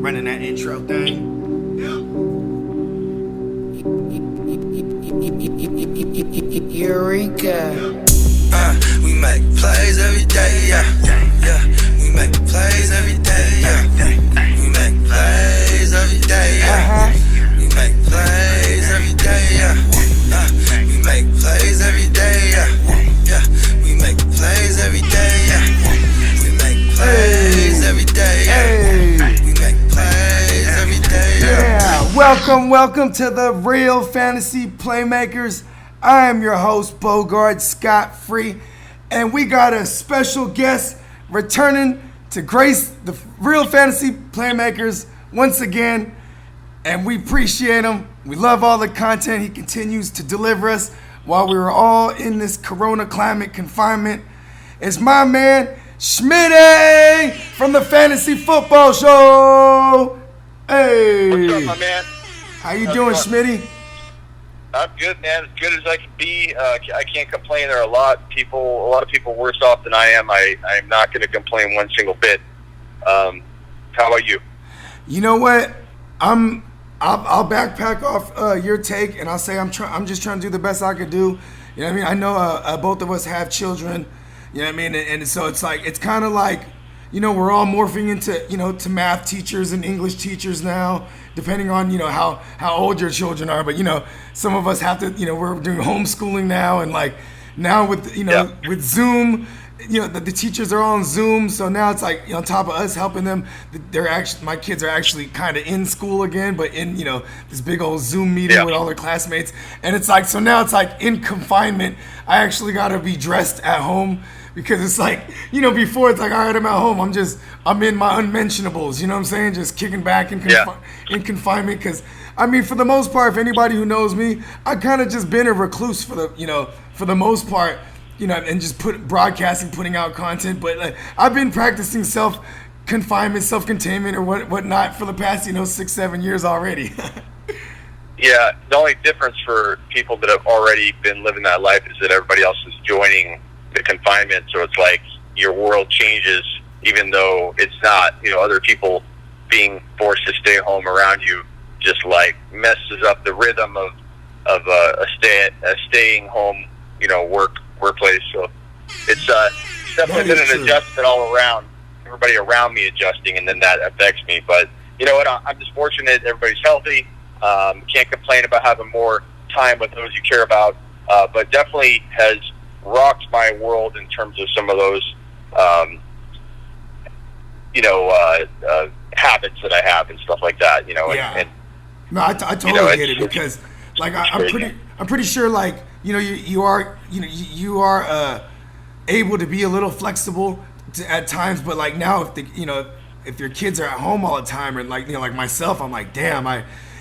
running that intro thing. Eureka. We make plays every day, yeah. We make plays every day, yeah. We make plays every day, yeah. We make plays every day, yeah. We make plays every day, yeah. We make plays every day, yeah. We make plays every day, yeah. We make plays every day, yeah. Welcome to the Real Fantasy Playmakers. I am your host, Bogard, scot-free, and we got a special guest returning to grace the Real Fantasy Playmakers once again, and we appreciate him. We love all the content he continues to deliver us while we were all in this corona climate confinement. It's my man, Smitty, from the Fantasy Football Show. Hey. What's up, my man? How you doing, Smitty? I'm good, man. As good as I can be. I can't complain. There are a lot of people worse off than I am. I'm not going to complain one single bit. How about you? You know what? I'll backpack off your take, and I'll say I'm just trying to do the best I could do. You know what I mean? I know both of us have children. You know what I mean? And so it's kind of like, you know, we're all morphing into, you know, to math teachers and English teachers now, depending on, you know, how old your children are. But, you know, some of us have to, you know, we're doing homeschooling now, and like now with, you know, with Zoom, you know, the teachers are all on Zoom. So now it's like, you know, on top of us helping them, my kids are actually kind of in school again, but in, you know, this big old Zoom meeting with all their classmates. And it's like, so now it's like in confinement, I actually got to be dressed at home. Because it's like, you know, before it's like, all right, I'm at home. I'm in my unmentionables, you know what I'm saying? Just kicking back in confinement. Because, I mean, for the most part, if anybody who knows me, I kind of just been a recluse for the most part, you know, and just broadcasting, putting out content. But like, I've been practicing self-confinement, self-containment or whatnot for the past, 6-7 years already. Yeah, the only difference for people that have already been living that life is that everybody else is joining the confinement, so it's like your world changes, even though it's not. You know, other people being forced to stay home around you just like messes up the rhythm of a staying home, you know, workplace. So it's definitely been an adjustment all around. Everybody around me adjusting, and then that affects me. But you know what? I'm just fortunate. Everybody's healthy. Can't complain about having more time with those you care about. But definitely has rocked my world in terms of some of those, habits that I have and stuff like that. You know, yeah. No, I totally get it, because, like, I'm pretty sure, like, you know, you are able to be a little flexible at times, but like now, if your kids are at home all the time, and like, you know, like myself, I'm like, damn,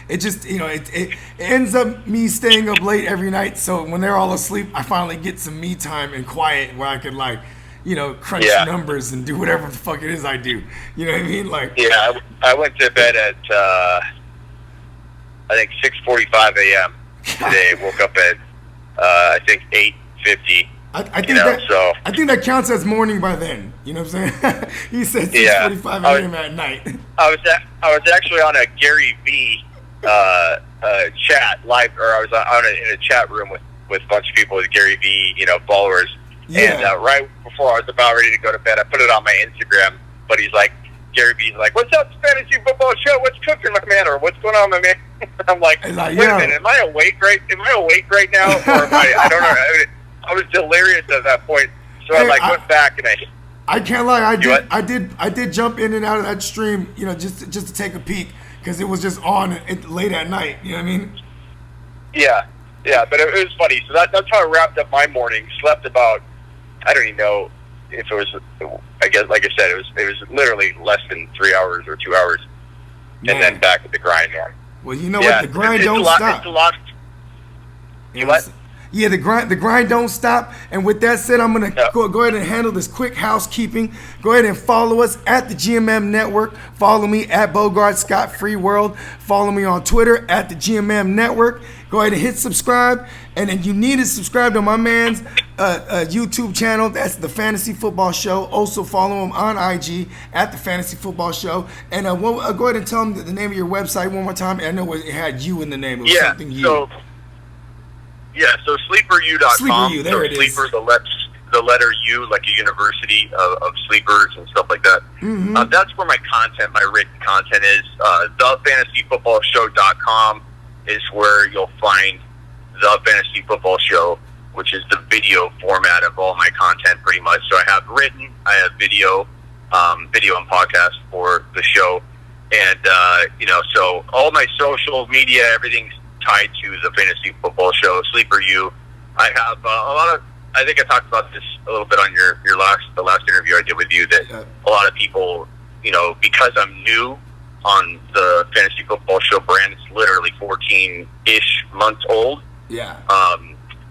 it just, you know, it ends up me staying up late every night. So when they're all asleep, I finally get some me time and quiet where I can, like, you know, crunch numbers and do whatever the fuck it is I do. You know what I mean? Like, yeah, I went to bed at I think 6:45 a.m. today. Woke up at I think 8:50. I think that counts as morning by then. You know what I'm saying? He said 6:45 a.m. at night. I was actually on a Gary V chat live, or I was in a chat room with a bunch of people with Gary V, you know, followers. Yeah. And right before I was about ready to go to bed, I put it on my Instagram. But Gary V's like, "What's up, Fantasy Football Show? What's cooking, my man? Or what's going on, my man?" I'm like, "Wait a minute, am I awake right now, or am I don't know." I was delirious at that point, so I went back and I can't lie, I did jump in and out of that stream, you know, just to take a peek, because it was just on late at night. You know what I mean? Yeah, but it was funny. So that's how I wrapped up my morning. Slept about, I don't even know if it was, I guess, like I said, it was literally less than 3 hours or 2 hours, and then back at the grind. Well, you know what? The grind don't stop. It's a lot. Yeah, the grind don't stop. And with that said, I'm gonna go ahead and handle this quick housekeeping. Go ahead and follow us at the GMM Network. Follow me at Bogard Scott Free World. Follow me on Twitter at the GMM Network. Go ahead and hit subscribe. And then you need to subscribe to my man's YouTube channel. That's the Fantasy Football Show. Also follow him on IG at the Fantasy Football Show. And go ahead and tell him the name of your website one more time. I know it had you in the name. It was something you. So sleeperu.com. Sleeper U, there it is. Sleeper, the letter U, like a university of sleepers and stuff like that. Mm-hmm. That's where my written content is. TheFantasyFootballShow.com is where you'll find The Fantasy Football Show, which is the video format of all my content pretty much. So I have written, I have video and podcast for the show. And, so all my social media, everything's tied to The Fantasy Football Show, Sleeper U. I have I think I talked about this a little bit on the last interview I did with you, that a lot of people, because I'm new on the Fantasy Football Show brand, it's literally 14-ish months old. Yeah.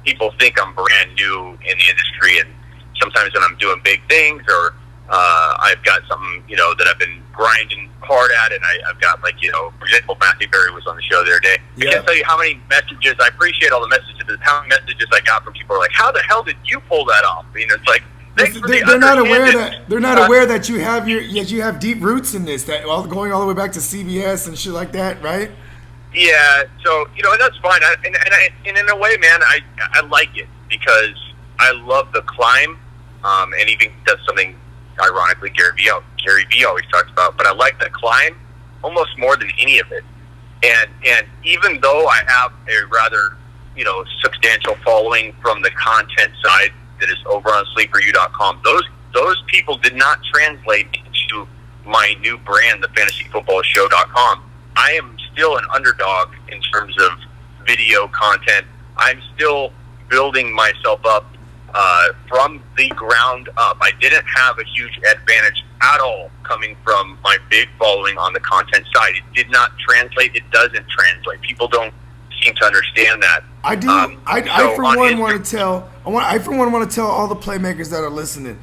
People think I'm brand new in the industry, and sometimes when I'm doing big things or I've got something, that I've been grinding hard at, and I've got, for example, Matthew Berry was on the show the other day. Yeah. I can't tell you how many messages, I appreciate all the messages, how many messages I got from people are like, how the hell did you pull that off? It's like, they're not aware that you have you have deep roots in this, that going all the way back to CBS and shit like that, right? Yeah, so and that's fine. And in a way, man, I like it because I love the climb, and even that's something ironically Gary Vee always talks about. But I like the climb almost more than any of it. And even though I have a rather substantial following from the content side that is over on sleeperu.com, those people did not translate into my new brand, the fantasyfootballshow.com. I am still an underdog in terms of video content. I'm still building myself up from the ground up. I didn't have a huge advantage at all coming from my big following on the content side. It did not translate. It doesn't translate. People don't seem to understand that. I do. I for one want to tell all the playmakers that are listening,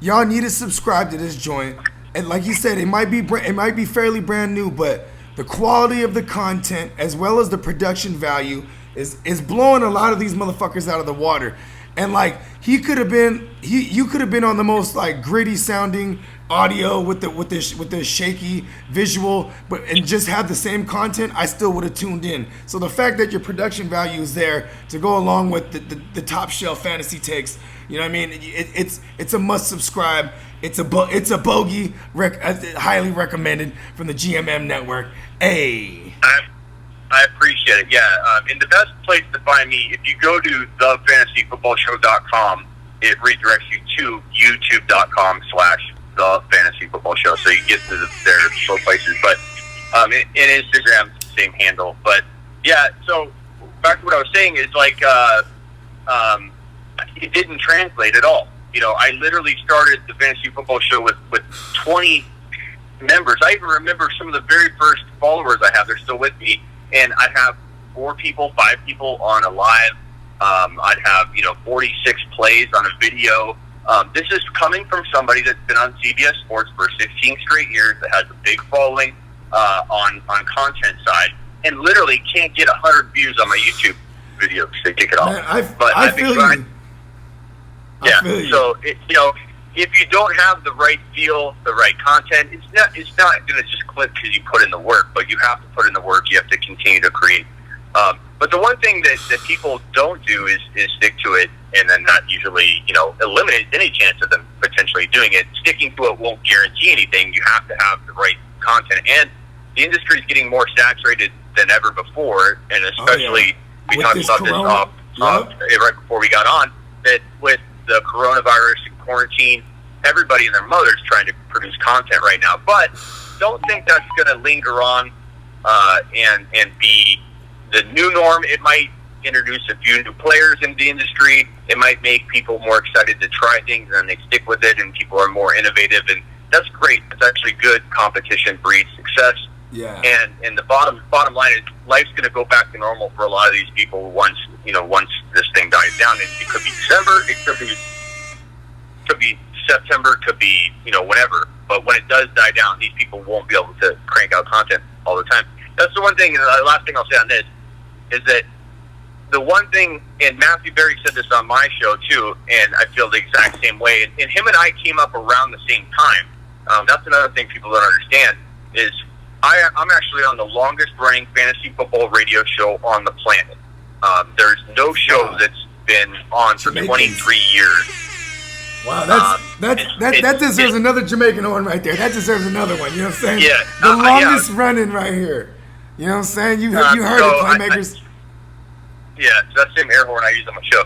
y'all need to subscribe to this joint. And like you said, it might be fairly brand new, but the quality of the content as well as the production value is blowing a lot of these motherfuckers out of the water. And you could have been on the most gritty sounding audio with the shaky visual, and just have the same content, I still would have tuned in. So the fact that your production value is there to go along with the top shelf fantasy takes, it's a must subscribe. It's a bogey, highly recommended from the GMM Network. Hey. I appreciate it. Yeah, and the best place to find me, if you go to thefantasyfootballshow.com, it redirects you to youtube.com/thefantasyfootballshow, so you get to their both places. But in Instagram, same handle. But yeah, so back to what I was saying is it didn't translate at all. I literally started the Fantasy Football Show with 20 members. I even remember some of the very first followers I have. They're still with me. And I'd have 5 people on a live. I'd have, 46 plays on a video. This is coming from somebody that's been on CBS Sports for 16 straight years, that has a big following on content side, and literally can't get 100 views on my YouTube videos to kick it off. Man, I feel you. Yeah, so if you don't have the right feel, the right content, it's not going to just click because you put in the work, but you have to put in the work. You have to continue to create. But the one thing that people don't do is stick to it, and then not usually, eliminate any chance of them potentially doing it. Sticking to it won't guarantee anything. You have to have the right content, and the industry is getting more saturated than ever before, and especially we talked about this right before we got on, that with the coronavirus and quarantine, everybody and their mother's trying to produce content right now. But don't think that's going to linger on and be the new norm. It might introduce a few new players into the industry. It might make people more excited to try things, and they stick with it, and people are more innovative, and that's great. It's actually good. Competition breeds success. Yeah. And the bottom line is, life's going to go back to normal for a lot of these people once once this thing dies down, and it could be December, it could be September, could be whenever. But when it does die down, these people won't be able to crank out content all the time. That's the one thing. And the last thing I'll say on this is that the one thing, and Matthew Berry said this on my show too, and I feel the exact same way. And him and I came up around the same time. That's another thing people don't understand is I'm actually on the longest running fantasy football radio show on the planet. There's no show that's been on for 23 years. Wow, that deserves another Jamaican one right there. That deserves another one. You know what I'm saying? Yeah, the longest running right here. You know what I'm saying? You heard it, Playmakers. Yeah, that's the same air horn I use on my show.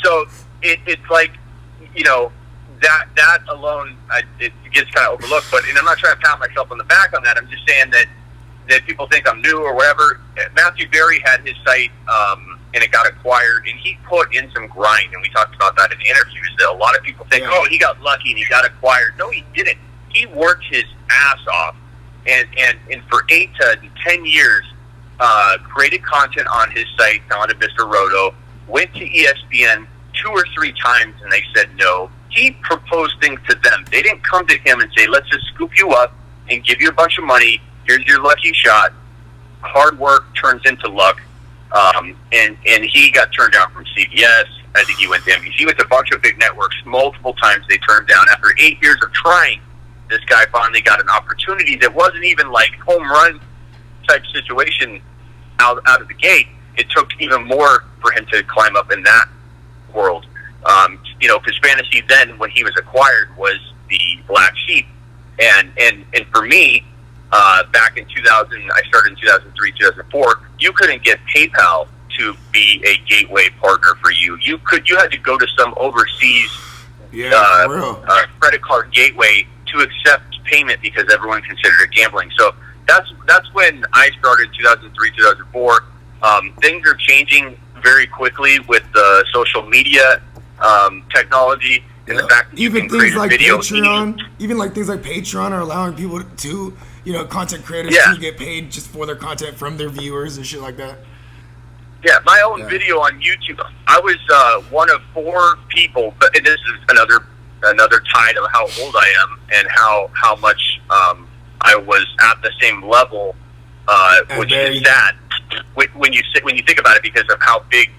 So it's like, that alone, it gets kind of overlooked. But and I'm not trying to pat myself on the back on that. I'm just saying that people think I'm new or whatever. Matthew Berry had his site, and it got acquired, and he put in some grind, and we talked about that in interviews, that a lot of people think, he got lucky and he got acquired. No, he didn't. He worked his ass off, and for 8 to 10 years, created content on his site, founded Mr. Roto, went to ESPN 2 or 3 times, and they said no. He proposed things to them. They didn't come to him and say, let's just scoop you up and give you a bunch of money. Here's your lucky shot. Hard work turns into luck. And he got turned down from CBS. I think he went to NBC. He went to a bunch of big networks. Multiple times they turned him down. After 8 years of trying, this guy finally got an opportunity that wasn't even like home run type situation out of the gate. It took even more for him to climb up in that world. Because fantasy then, when he was acquired, was the black sheep. And for me, back in 2000, I started in 2003, 2004. You couldn't get PayPal to be a gateway partner for you. You had to go to some overseas credit card gateway to accept payment because everyone considered it gambling. So that's when I started, 2003, 2004. Things are changing very quickly with the social media technology and the fact that even you can create a video. Even like things like Patreon are allowing people to, content creators to get paid just for their content from their viewers and shit like that. Yeah, my own video on YouTube. I was one of 4 people, but this is another tide of how old I am and how much I was at the same level, which is sad when you think about it, because of how big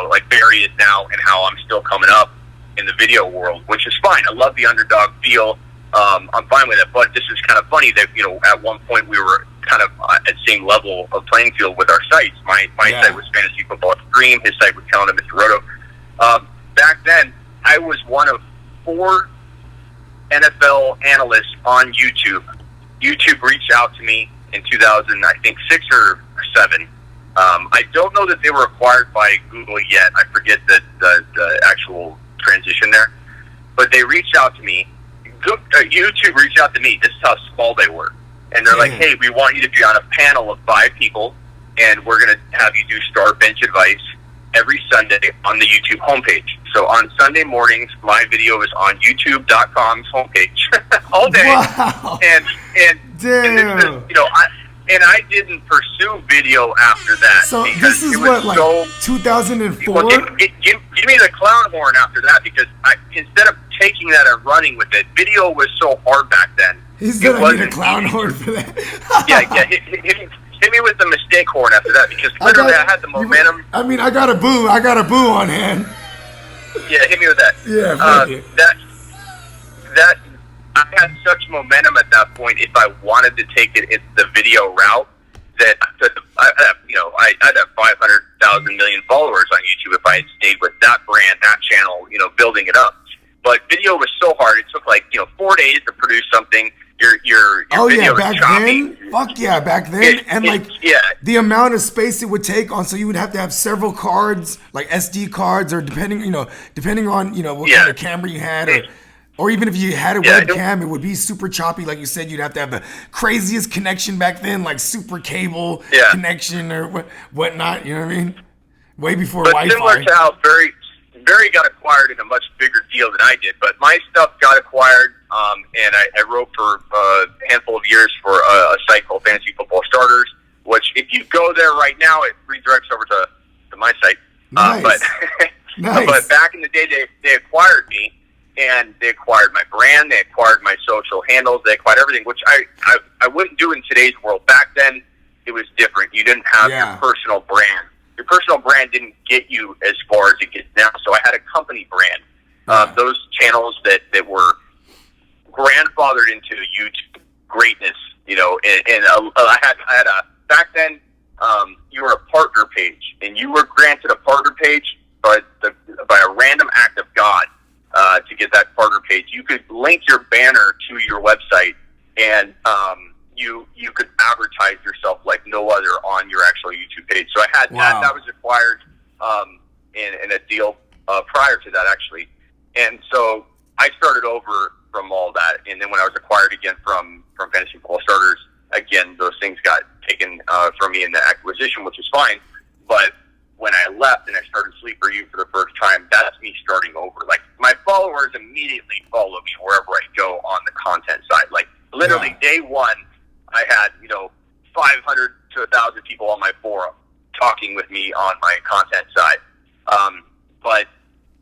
like Barry is now and how I'm still coming up in the video world, which is fine. I love the underdog feel. I'm fine with it, but this is kind of funny that at one point we were kind of at the same level of playing field with our sites. My site was Fantasy Football Extreme. His site was Calendar Mr. Roto. Back then, I was one of 4 NFL analysts on YouTube. YouTube reached out to me in 2000, I think 6 or 7. I don't know that they were acquired by Google yet. I forget the actual transition there, but they reached out to me. YouTube reached out to me. This is how small they were. And they're like, hey, we want you to be on a panel of 5 people, and we're going to have you do star bench advice every Sunday on the YouTube homepage. So on Sunday mornings, my video is on YouTube.com's homepage all day. Wow. And I didn't pursue video after that. So this is what, like 2004? Well, give me the clown horn after that, because instead of taking that and running with it, video was so hard back then. He said I need a clown horn for that. Hit me with the mistake horn after that, because literally I had the momentum. I got a boo on hand. Yeah, hit me with that. Yeah, thank you. That I had such momentum at that point. If I wanted to take it the video route, that I'd have 500,000 million followers on YouTube if I had stayed with that brand, that channel, building it up. But video was so hard. It took 4 days to produce something. Your video back is choppy. then? Fuck yeah, back then. The amount of space it would take on, so you would have to have several cards, like SD cards, or depending on, what kind of camera you had, or even if you had a webcam, it would be super choppy. Like you said, you'd have to have the craziest connection back then, like super cable connection or whatnot, you know what I mean? Way before Wi-Fi. Similar to how Barry got acquired in a much bigger deal than I did, but my stuff got acquired, and I wrote for a handful of years for a site called Fantasy Football Starters, which if you go there right now, it redirects over to to my site. Nice. But Nice. but back in the day, they acquired me, and they acquired my brand, they acquired my social handles, they acquired everything, which I wouldn't do in today's world. Back then, it was different. You didn't have your personal brand. Your personal brand didn't get you as far as it gets now. So I had a company brand. Those channels that were grandfathered into YouTube greatness, you know, and I had a, back then, you were a partner page, and you were granted a partner page by a random act of God, to get that partner page. You could link your banner to your website, and, you could advertise yourself like no other on your actual YouTube page. So I had that was acquired, in a deal, prior to that actually. And so I started over from all that. And then when I was acquired again from Fantasy Football Starters, again, those things got taken, from me in the acquisition, which is fine. But when I left and I started Sleep For You for the first time, that's me starting over. Like, my followers immediately follow me wherever I go on the content side. Like, literally day one, I had, 500 to 1,000 people on my forum talking with me on my content side. But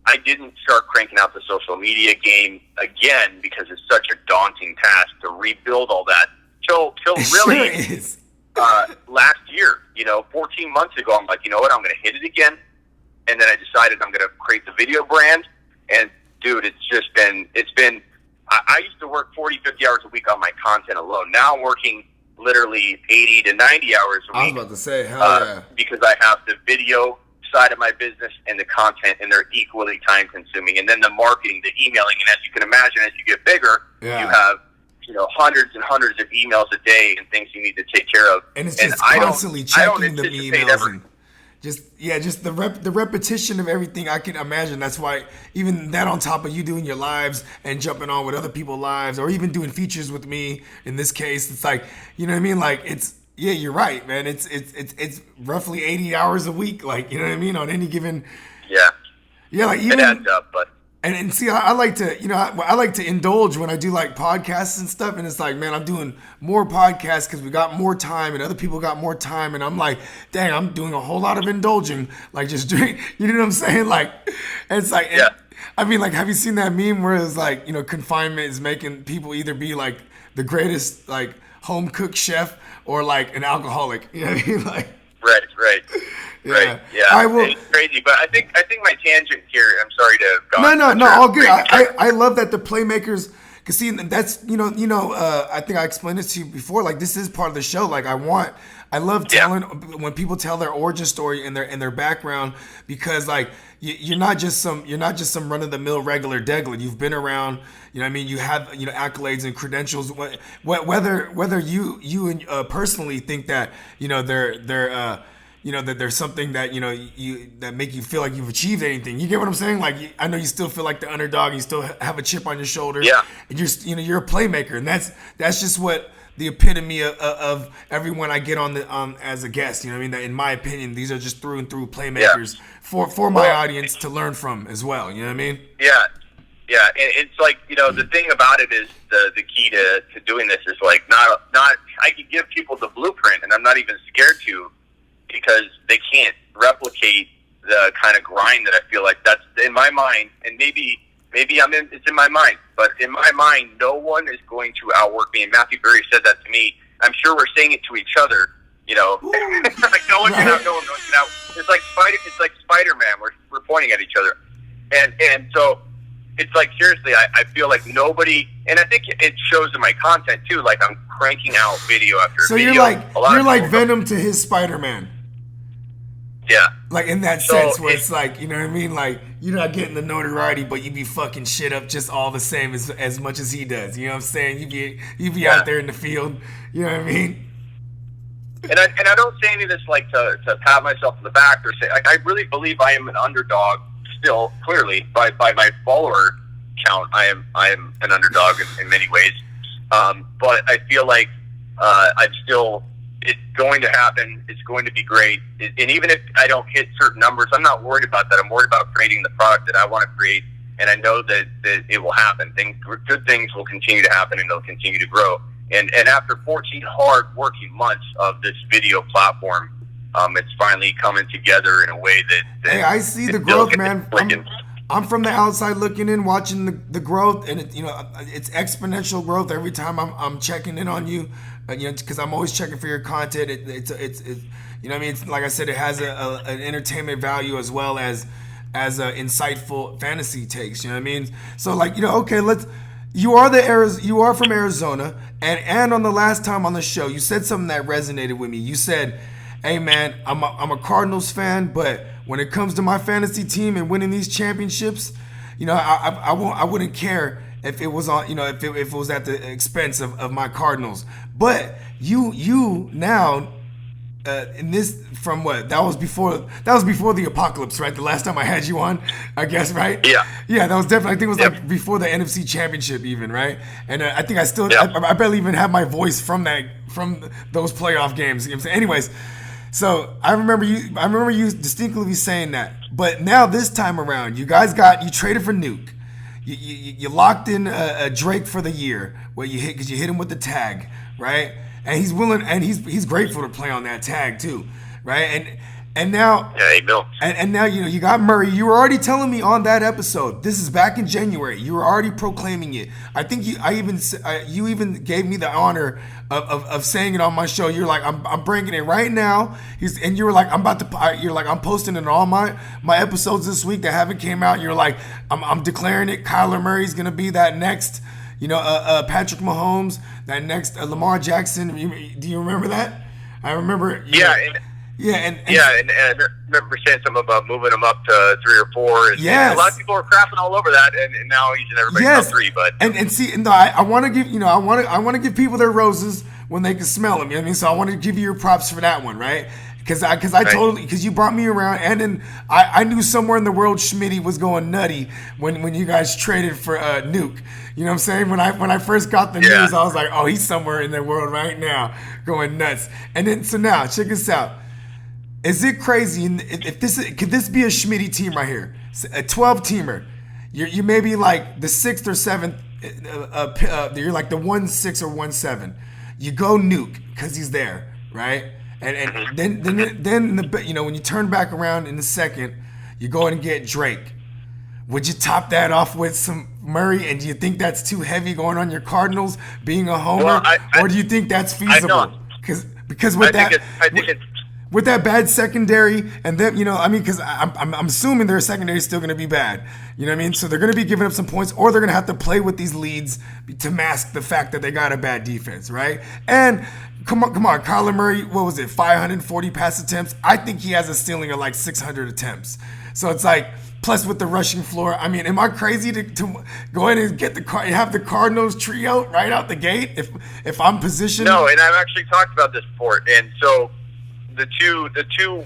I didn't start cranking out the social media game again because it's such a daunting task to rebuild all that till really last year, 14 months ago. I'm like, you know what, I'm going to hit it again. And then I decided I'm going to create the video brand. And dude, it's been, I used to work 40, 50 hours a week on my content alone. Now I'm working literally 80 to 90 hours a week. I was about to say, hell yeah. Because I have the video side of my business and the content, and they're equally time consuming. And then the marketing, the emailing, and as you can imagine, as you get bigger, you have, hundreds and hundreds of emails a day and things you need to take care of. And it's just constantly checking the emails and just the repetition of everything. I can imagine. That's why even that, on top of you doing your lives and jumping on with other people's lives, or even doing features with me in this case, it's like, you know what I mean? Like, you're right, man. It's roughly 80 hours a week, like, you know what I mean, on any given. Yeah, like, even it adds up, but. And see, I like to, I like to indulge when I do like podcasts and stuff. And it's like, man, I'm doing more podcasts because we got more time and other people got more time. And I'm like, dang, I'm doing a whole lot of indulging, like just drink. You know what I'm saying? Like, it's like, I mean, like, have you seen that meme where it's like, confinement is making people either be like the greatest, like, home cook chef or like an alcoholic? You know what I mean? Like, right. Right. Yeah. It's crazy, but I think my tangent here. I'm sorry to have gone. No, all good. I love that the Playmakers. Cause see, that's I think I explained this to you before. Like, this is part of the show. Like, I love telling when people tell their origin story and their background, because like you're not just some run of the mill regular Degler. You've been around. You know what I mean? You have accolades and credentials. Whether you personally think that they're that there's something that that make you feel like you've achieved anything. You get what I'm saying? Like, I know you still feel like the underdog. You still have a chip on your shoulder. Yeah. And you're a playmaker, and that's just what the epitome of everyone I get on as a guest. You know what I mean? That, in my opinion, these are just through and through playmakers for my audience to learn from as well. You know what I mean? Yeah. Yeah, and it's like, the thing about it is the key to doing this is like not I can give people the blueprint, and I'm not even scared to, because they can't replicate the kind of grind that I feel like that's in my mind. And maybe it's in my mind, but in my mind, no one is going to outwork me. And Matthew Berry said that to me. I'm sure we're saying it to each other, like no one can out. It's like Spider-Man. We're pointing at each other. And so it's like, seriously, I feel like nobody, and I think it shows in my content too. Like, I'm cranking out video after video. So you're like Venom to his Spider-Man. Yeah. Like, in that sense where it's like, you know what I mean? Like, you're not getting the notoriety, but you be fucking shit up just all the same as much as he does. You know what I'm saying? You be out there in the field. You know what I mean? And I don't say any of this like to pat myself on the back or say, like, I really believe I am an underdog still, clearly, by my follower count. I am an underdog in many ways. But I feel like it's going to happen. It's going to be great. And even if I don't hit certain numbers, I'm not worried about that. I'm worried about creating the product that I want to create. And I know that it will happen. Good things will continue to happen, and they'll continue to grow. And after 14 hard working months of this video platform, it's finally coming together in a way that Hey, I see the growth, man. I'm from the outside looking in, watching the growth, and it's exponential growth every time I'm checking in on you, because I'm always checking for your content. It's you know what I mean. It's, like I said, it has an entertainment value as well as insightful fantasy takes. You know what I mean? So like, okay, you are from Arizona, and on the last time on the show, you said something that resonated with me. You said, "Hey man, I'm a Cardinals fan, but when it comes to my fantasy team and winning these championships, I wouldn't care if it was on, if it was at the expense of my Cardinals. But you now, in this, from what that was before the apocalypse, right? The last time I had you on, I guess, right? Yeah, that was definitely. I think it was like before the NFC Championship, even, right? And I think I barely even have my voice from those playoff games. You know what I'm saying? Anyways. So I remember you distinctly saying that. But now this time around, you traded for Nuke. You locked in a Drake for the year, where you hit him with the tag, right? And he's willing, and he's grateful to play on that tag too, right? And now, and now you got Murray. You were already telling me on that episode. This is back in January. You were already proclaiming it. I think you even gave me the honor of saying it on my show. You're like, I'm bringing it right now. And you were like, I'm posting it in all my episodes this week that haven't came out. You're like, I'm declaring it. Kyler Murray's gonna be that next, Patrick Mahomes, that next Lamar Jackson. Do you remember that? I remember. And I remember saying something about moving him up to 3 or 4. And a lot of people are crapping all over that, and now he's in everybody's top 3. But I want to give I want to give people their roses when they can smell them. You know what I mean? So I want to give you your props for that one, right? Because you brought me around, and then I knew somewhere in the world Smitty was going nutty when you guys traded for Nuke. You know what I'm saying? When I first got the news, I was like, oh, he's somewhere in the world right now going nuts. And then so now check this out. Is it crazy? Could this be a Smitty team right here? A 12-teamer. You may be like the 6th or 7th. You're like the 1-6 or 1-7. You go Nuke because he's there, right? And then when you turn back around in the second, you go and get Drake. Would you top that off with some Murray? And do you think that's too heavy going on your Cardinals being a homer, or do you think that's feasible? Because with with that bad secondary, and then because I'm assuming their secondary is still going to be bad. You know what I mean? So they're going to be giving up some points, or they're going to have to play with these leads to mask the fact that they got a bad defense, right? And come on, Kyler Murray, what was it, 540 pass attempts? I think he has a ceiling of like 600 attempts. So it's like, plus with the rushing floor, I mean, am I crazy to go in and have the Cardinals trio right out the gate if I'm positioned? No, and I've actually talked about this before, and so. The two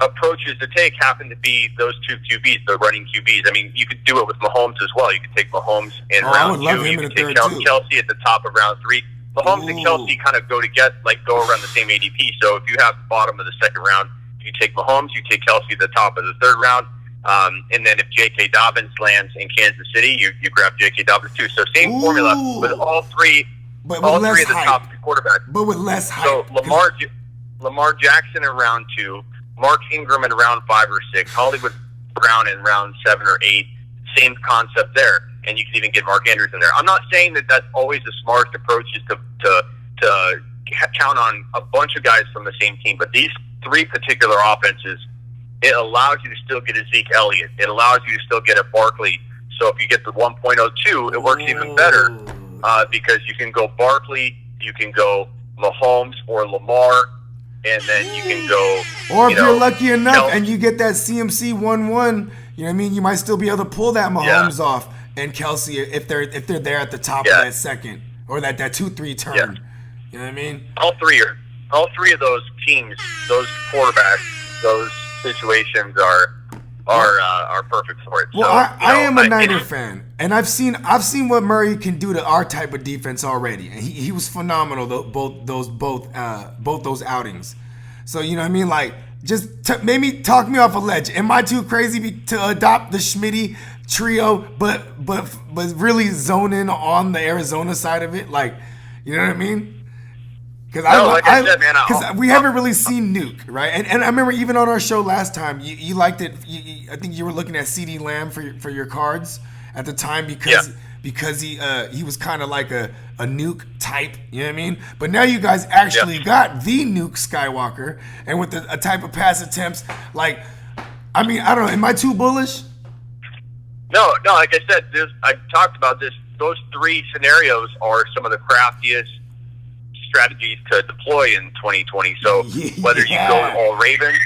approaches to take happen to be those two QBs, the running QBs. I mean, you could do it with Mahomes as well. You could take Mahomes in round 2. You could take Kelsey at the top of round 3. Mahomes and Kelsey kind of go around the same ADP. So if you have the bottom of the second round, you take Mahomes, you take Kelsey at the top of the third round. And then if J.K. Dobbins lands in Kansas City, you grab J.K. Dobbins too. So same formula with all three. But all with three of the hype. top quarterbacks. But with less hype. So Lamar Jackson in round 2, Mark Ingram in round 5 or 6, Hollywood Brown in round 7 or 8. Same concept there, and you can even get Mark Andrews in there. I'm not saying that that's always the smartest approach is to count on a bunch of guys from the same team, but these 3 particular offenses, it allows you to still get a Zeke Elliott. It allows you to still get a Barkley. So if you get the 1.02, it works even better because you can go Barkley, you can go Mahomes or Lamar, and then you can go. Or if you're lucky enough and you get that CMC 1-1, you know what I mean? You might still be able to pull that Mahomes off and Kelsey if they're there at the top of that second or that 2-3 turn. Yeah. You know what I mean? All three of those teams, those quarterbacks, those situations are perfect for it. Well, so, I am a Niner fan, and I've seen what Murray can do to our type of defense already, and he was phenomenal both those outings. So you know what I mean, like just maybe talk me off a ledge. Am I too crazy to adopt the Smitty trio, but really zone in on the Arizona side of it? Like, you know what I mean? Because like I said, man, because we haven't really seen Nuke, right? And I remember even on our show last time, you liked it. I think you were looking at CD Lamb for your cards at the time because he was kind of like a Nuke type, you know what I mean? But now you guys actually got the Nuke Skywalker, and with a type of pass attempts, like, I mean, I don't know, am I too bullish? No, like I said, I talked about this. Those three scenarios are some of the craftiest strategies to deploy in 2020. So whether you go all Ravens,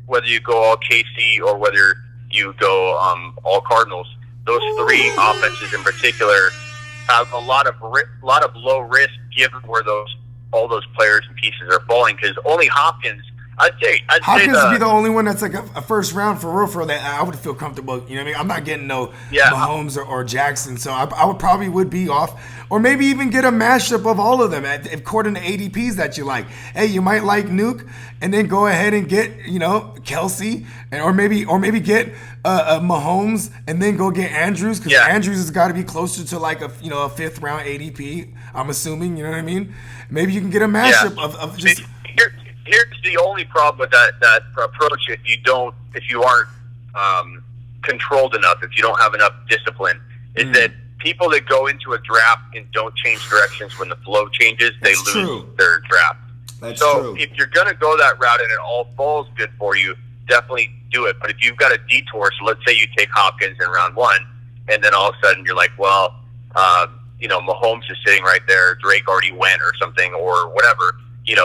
whether you go all KC, or whether you go all Cardinals, those three offenses in particular have a lot of low risk given where all those players and pieces are falling. Because only Hopkins, I'd say would be the only one that's like a first round for real that I would feel comfortable. You know what I mean? I'm not getting no Mahomes or Jackson, so I would be off, or maybe even get a mashup of all of them according to ADPs that you like. Hey, you might like Nuke, and then go ahead and get Kelsey, or maybe get Mahomes, and then go get Andrews, because Andrews has got to be closer to like a fifth round ADP. I'm assuming, you know what I mean? Maybe you can get a mashup of just. Here's the only problem with that approach. If you aren't controlled enough, if you don't have enough discipline, is that people that go into a draft and don't change directions when the flow changes, they lose their draft. That's so true. If you're going to go that route and it all falls good for you, definitely do it. But if you've got a detour, so let's say you take Hopkins in round 1, and then all of a sudden you're like, well, Mahomes is sitting right there, Drake already went or something, or whatever, you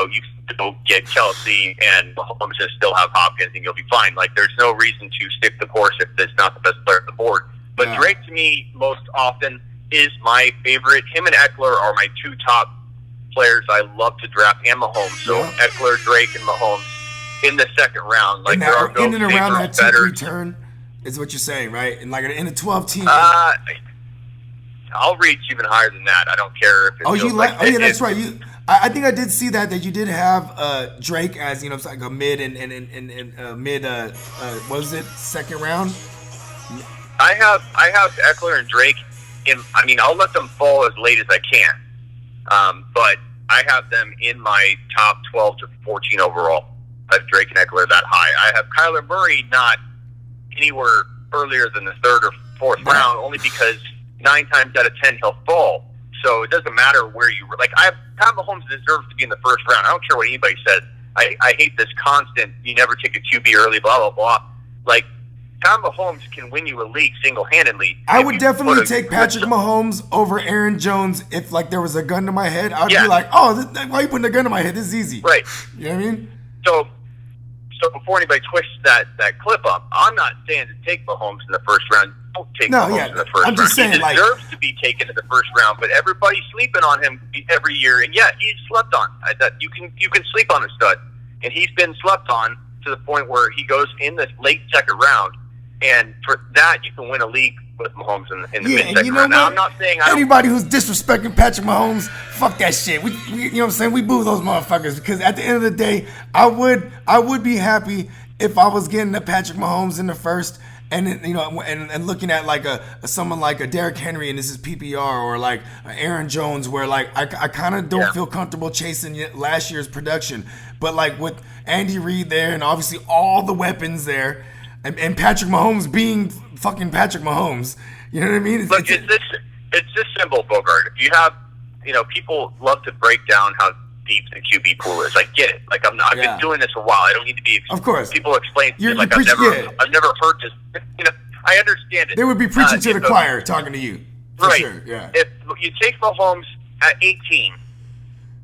go get Kelsey and Mahomes and still have Hopkins, and you'll be fine. Like, there's no reason to stick the course if it's not the best player on the board. But Drake, to me, most often is my favorite. Him and Eckler are my two top players I love to draft, and Mahomes. So Eckler, Drake, and Mahomes in the second round. Like, there are no in and around that 2-3 turn is what you're saying, right? And like in a 12 team. I'll reach even higher than that. I don't care if it's that's right. I think I did see that you did have Drake as it's like a mid and mid what was it, second round? I have Eckler and Drake I'll let them fall as late as I can, but I have them in my top 12 to 14 overall. I have Drake and Eckler that high. I have Kyler Murray not anywhere earlier than the third or fourth round, only because 9 times out of 10 he'll fall. So it doesn't matter where you like. Pat Mahomes deserves to be in the first round. I don't care what anybody says. I hate this constant, you never take a QB early, blah, blah, blah. Like, Pat Mahomes can win you a league single-handedly. I would definitely take Patrick Mahomes over Aaron Jones if, like, there was a gun to my head. I'd be like, why are you putting a gun to my head? This is easy. Right. You know what I mean? So before anybody twists that clip up, I'm not saying to take Mahomes in the first round. Don't take Mahomes in the first round. I'm just saying, he deserves to be taken in the first round, but everybody's sleeping on him every year, and he's slept on. You can sleep on a stud, and he's been slept on to the point where he goes in the late second round, and for that you can win a league with Mahomes in the mid-second round. Now, I'm not saying anybody who's disrespecting Patrick Mahomes, fuck that shit. We you know what I'm saying? We boo those motherfuckers, because at the end of the day, I would be happy if I was getting a Patrick Mahomes in the first, and and looking at like someone like a Derrick Henry, and this is PPR, or like Aaron Jones, where like I kind of don't feel comfortable chasing last year's production, but like with Andy Reid there, and obviously all the weapons there, and Patrick Mahomes being fucking Patrick Mahomes, you know what I mean? Look, it's this simple, Bogard. If you have, people love to break down how deep the QB pool is. I get it. Like, I've been doing this a while. I don't need to be. Of course. People explain. Like, I've never heard this. I understand it. They would be preaching to the choir talking to you. For right. Sure. Yeah. If you take Mahomes at 18,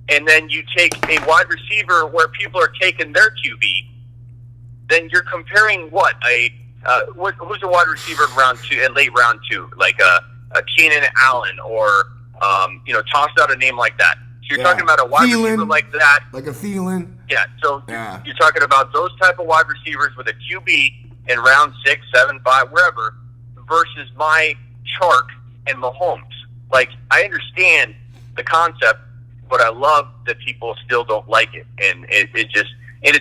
and then you take a wide receiver where people are taking their QB, then you're comparing what who's a wide receiver in round 2 and late round 2, like a Keenan Allen, or toss out a name like that. So you're talking about a wide receiver like that, like a Thielen. Yeah. So you're talking about those type of wide receivers with a QB in round 6, 7, 5, wherever, versus my Chark and Mahomes. Like, I understand the concept, but I love that people still don't like it, and it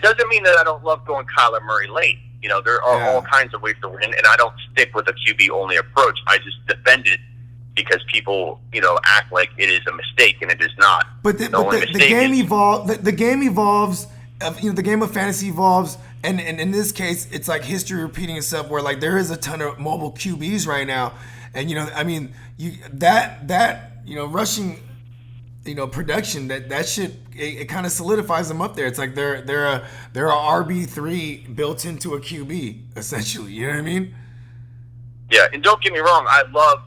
doesn't mean that I don't love going Kyler Murray late. There are all kinds of ways to win, and I don't stick with a QB only approach. I just defend it because people, act like it is a mistake, and it is not. But the game evolves. The game evolves. The game of fantasy evolves, and in this case, it's like history repeating itself. Where like there is a ton of mobile QBs right now, and rushing, production that shit it kind of solidifies them up there. It's like they're a RB3 built into a QB essentially. You know what I mean? Yeah, and don't get me wrong, I love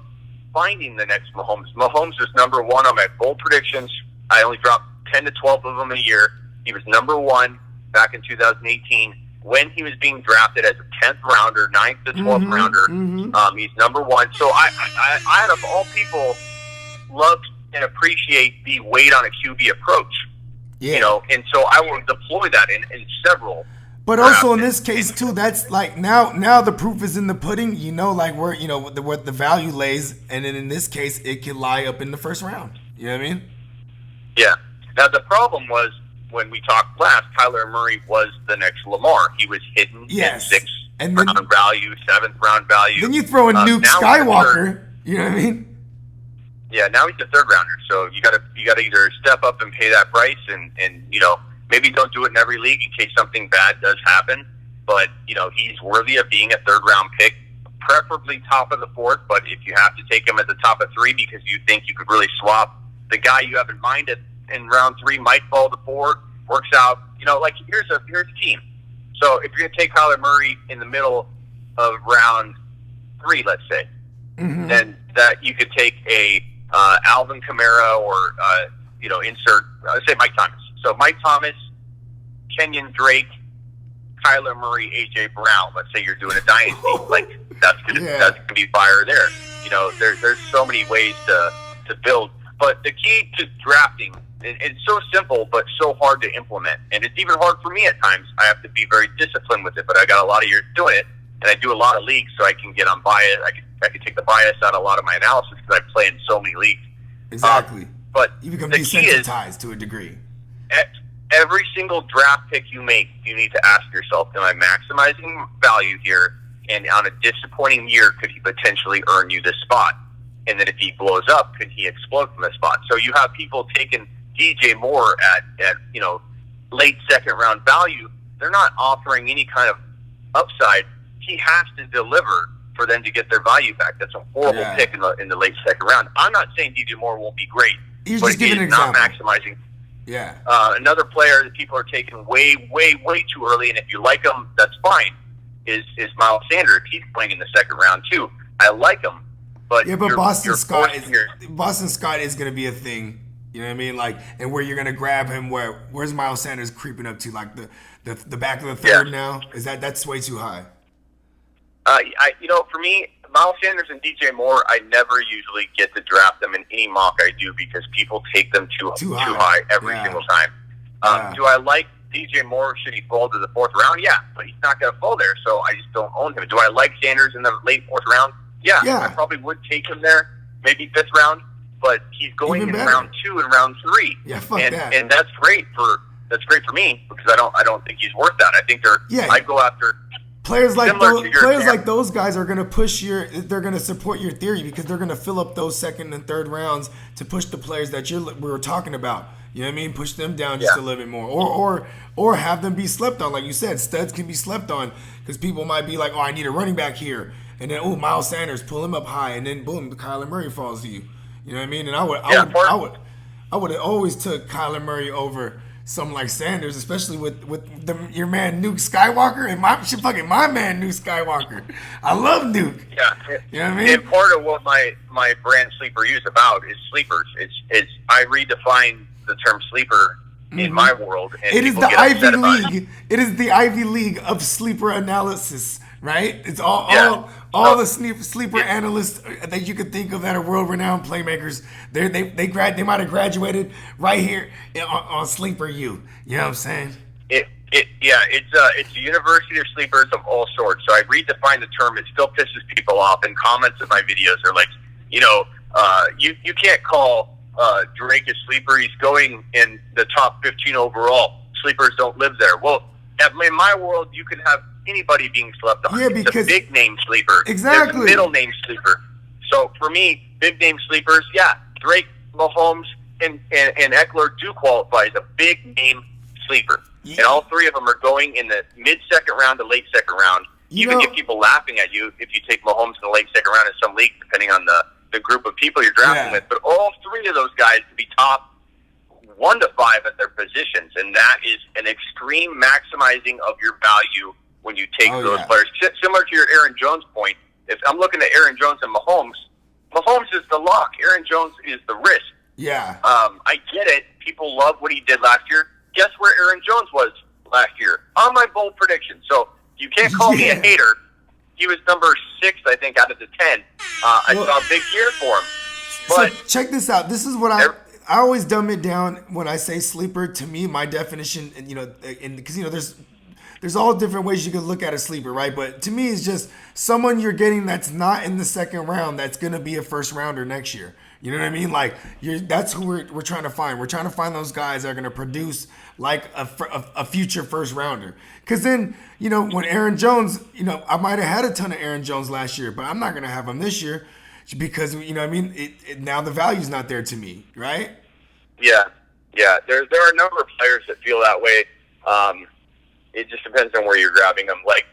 finding the next Mahomes. Mahomes is number one on my bold predictions. I only drop 10 to 12 of them a year. He was number one back in 2018 when he was being drafted as a 10th rounder, 9th to 12th rounder. He's number one. So I, out of all people, love and appreciate the wait on a QB approach. Yeah. And so I will deploy that in several. But also in this case too, that's like now the proof is in the pudding. Like where what the value lays, and then in this case it can lie up in the first round. You know what I mean? Yeah. Now the problem was when we talked last, Kyler Murray was the next Lamar. He was hidden in 6th round value, 7th round value. Then you throw in Nuke Skywalker. You know what I mean? Yeah. Now he's a 3rd rounder, so you gotta either step up and pay that price, and maybe don't do it in every league in case something bad does happen. But, he's worthy of being a 3rd round pick, preferably top of the 4th. But if you have to take him at the top of 3 because you think you could really swap the guy you have in mind in round 3 might fall to 4, works out. Here's a team. So if you're going to take Kyler Murray in the middle of round 3, let's say, then that you could take a Alvin Kamara or, insert, say Mike Thomas. So Mike Thomas, Kenyon Drake, Kyler Murray, A.J. Brown. Let's say you're doing a dynasty. That's gonna be fire there. There's so many ways to build. But the key to drafting, it's so simple but so hard to implement. And it's even hard for me at times. I have to be very disciplined with it, but I got a lot of years doing it, and I do a lot of leagues, so I can get unbiased. I can take the bias out of a lot of my analysis because I play in so many leagues. Exactly. But you become the desensitized to a degree. Every single draft pick you make, you need to ask yourself, am I maximizing value here? And on a disappointing year, could he potentially earn you this spot? And then if he blows up, could he explode from the spot? So you have people taking DJ Moore at late 2nd round value. They're not offering any kind of upside. He has to deliver for them to get their value back. That's a horrible pick in the late 2nd round. I'm not saying DJ Moore won't be great, but he's not maximizing. Yeah. Another player that people are taking way, way, way too early, and if you like him, that's fine, is Miles Sanders. He's playing in the 2nd round too. I like him, but Boston Scott is going to be a thing. You know what I mean? And where you're going to grab him? Where's Miles Sanders creeping up to? The back of the 3rd now? That's way too high? For me, Miles Sanders and DJ Moore, I never usually get to draft them in any mock I do because people take them too high every single time. Do I like DJ Moore? Should he fall to the 4th round? Yeah, but he's not going to fall there, so I just don't own him. Do I like Sanders in the late 4th round? Yeah, I probably would take him there, maybe 5th round, but he's going in round 2 and round 3. Yeah, fuck that. And that's great for me because I don't think he's worth that. I think I go after. Players like those guys are going to they're going to support your theory because they're going to fill up those 2nd and 3rd rounds to push the players that we were talking about. You know what I mean? Push them down just a little bit more, or have them be slept on. Like you said, studs can be slept on because people might be like, oh, I need a running back here, and then Miles Sanders, pull him up high, and then boom, Kyler Murray falls to you. You know what I mean? And I would have always took Kyler Murray over something like Sanders, especially with your man Nuke Skywalker and my man Nuke Skywalker. I love Nuke. Yeah, you know what I mean. And part of what my brand Sleeper U is about is sleepers. It's I redefine the term sleeper in my world. And it is the Ivy League. It is the Ivy League of sleeper analysis, right? It's all the sleeper analysts that you could think of that are world-renowned playmakers. They might have graduated right here on Sleeper U. You know what I'm saying? It's a university of sleepers of all sorts. So I redefine the term. It still pisses people off. And comments of my videos are like, you can't call Drake a sleeper. He's going in the top 15 overall. Sleepers don't live there. Well, in my world, you could have anybody being slept on. Yeah, because it's a big name sleeper. Exactly. There's a middle name sleeper. So for me, big name sleepers, yeah, Drake, Mahomes, and Eckler do qualify as a big name sleeper. Yeah. And all three of them are going in the mid-second round to late second round. You even get people laughing at you if you take Mahomes in the late second round in some league, depending on the group of people you're drafting with. But all three of those guys to be top 1 to 5 at their positions, and that is an extreme maximizing of your value when you take those players. Similar to your Aaron Jones point, if I'm looking at Aaron Jones and Mahomes is the lock. Aaron Jones is the risk. Yeah. I get it. People love what he did last year. Guess where Aaron Jones was last year? On my bold prediction. So you can't call me a hater. He was number 6, I think, out of the 10. I saw a big year for him. But so check this out. This is what I always dumb it down when I say sleeper. To me, my definition, because there's all different ways you can look at a sleeper, right? But to me, it's just someone you're getting that's not in the second round that's going to be a first rounder next year. You know what I mean? Like, that's who we're trying to find. We're trying to find those guys that are going to produce like a future first rounder. Because then, when Aaron Jones, I might have had a ton of Aaron Jones last year, but I'm not going to have him this year because, now the value's not there to me, right? Yeah. There are a number of players that feel that way. It just depends on where you're grabbing them. Like,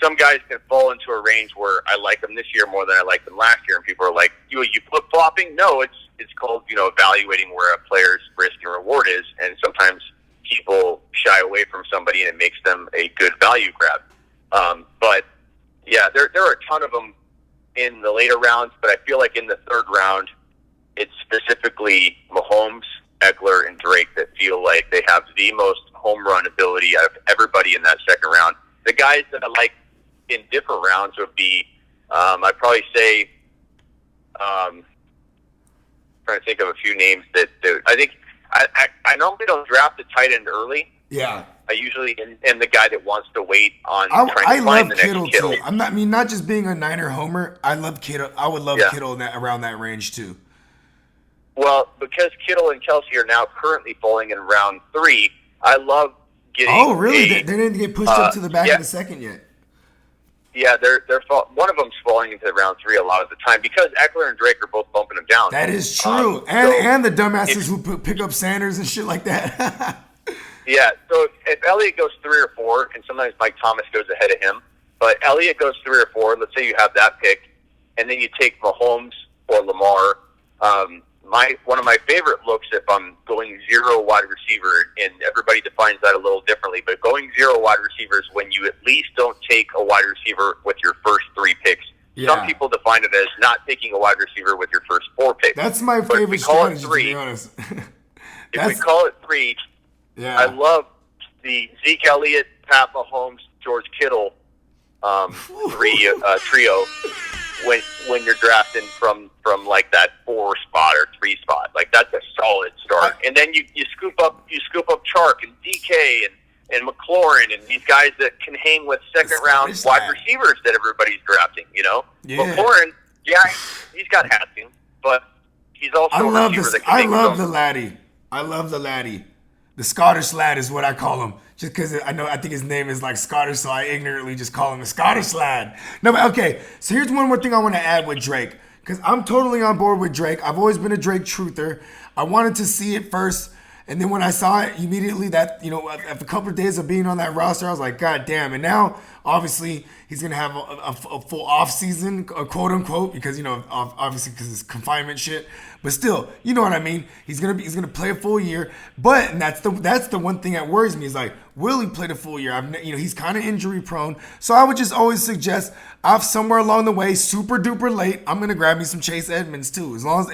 some guys can fall into a range where I like them this year more than I liked them last year, and people are like, you flip-flopping? No, it's called, evaluating where a player's risk and reward is, and sometimes people shy away from somebody and it makes them a good value grab. But, yeah, there are a ton of them in the later rounds, but I feel like in the third round, it's specifically Mahomes, Eckler, and Drake that feel like they have the most home run ability out of everybody in that second round. The guys that I like in different rounds would be, I'd probably say, trying to think of a few names that I think I normally don't draft a tight end early. Yeah. I usually am the guy that wants to wait on trying to find the next Kittle. Too. Not just being a Niner homer. I love Kittle. I would love Kittle around that range too. Well, because Kittle and Kelsey are now currently falling in round 3, I love getting. Oh, really? They didn't get pushed up to the back of the second yet. Yeah, one of them's falling into round 3 a lot of the time because Eckler and Drake are both bumping them down. That is true, and the dumbasses who pick up Sanders and shit like that. Yeah, so if Elliott goes 3 or 4, and sometimes Mike Thomas goes ahead of him, but Elliott goes 3 or 4. Let's say you have that pick, and then you take Mahomes or Lamar. One of my favorite looks if I'm going 0 wide receiver, and everybody defines that a little differently, but going 0 wide receiver is when you at least don't take a wide receiver with your first 3 picks. Yeah. Some people define it as not taking a wide receiver with your first 4 picks. That's my favorite strategy, to be honest. If we call it 3, I love the Zeke Elliott, Pat Mahomes, George Kittle trio. When you're drafting from like that 4 spot or 3 spot, like that's a solid start. And then you scoop up Chark and DK and McLaurin and these guys that can hang with second round wide receivers that everybody's drafting. Yeah. McLaurin, he's got Haskins, but he's also a receiver that can hang with them. I love the laddie. The Scottish lad is what I call him. Just because I think his name is like Scottish, so I ignorantly just call him a Scottish lad. No, but okay. So here's one more thing I want to add with Drake. Because I'm totally on board with Drake. I've always been a Drake truther. I wanted to see it first. And then when I saw it immediately that, after a couple of days of being on that roster, I was like, God damn. And now, obviously, he's going to have a full off season, quote unquote, because, obviously because it's confinement shit. But still, you know what I mean? He's gonna play a full year. But and that's the one thing that worries me is like, will he play the full year? He's kind of injury prone. So I would just always suggest somewhere along the way, super duper late, I'm gonna grab me some Chase Edmonds too. As long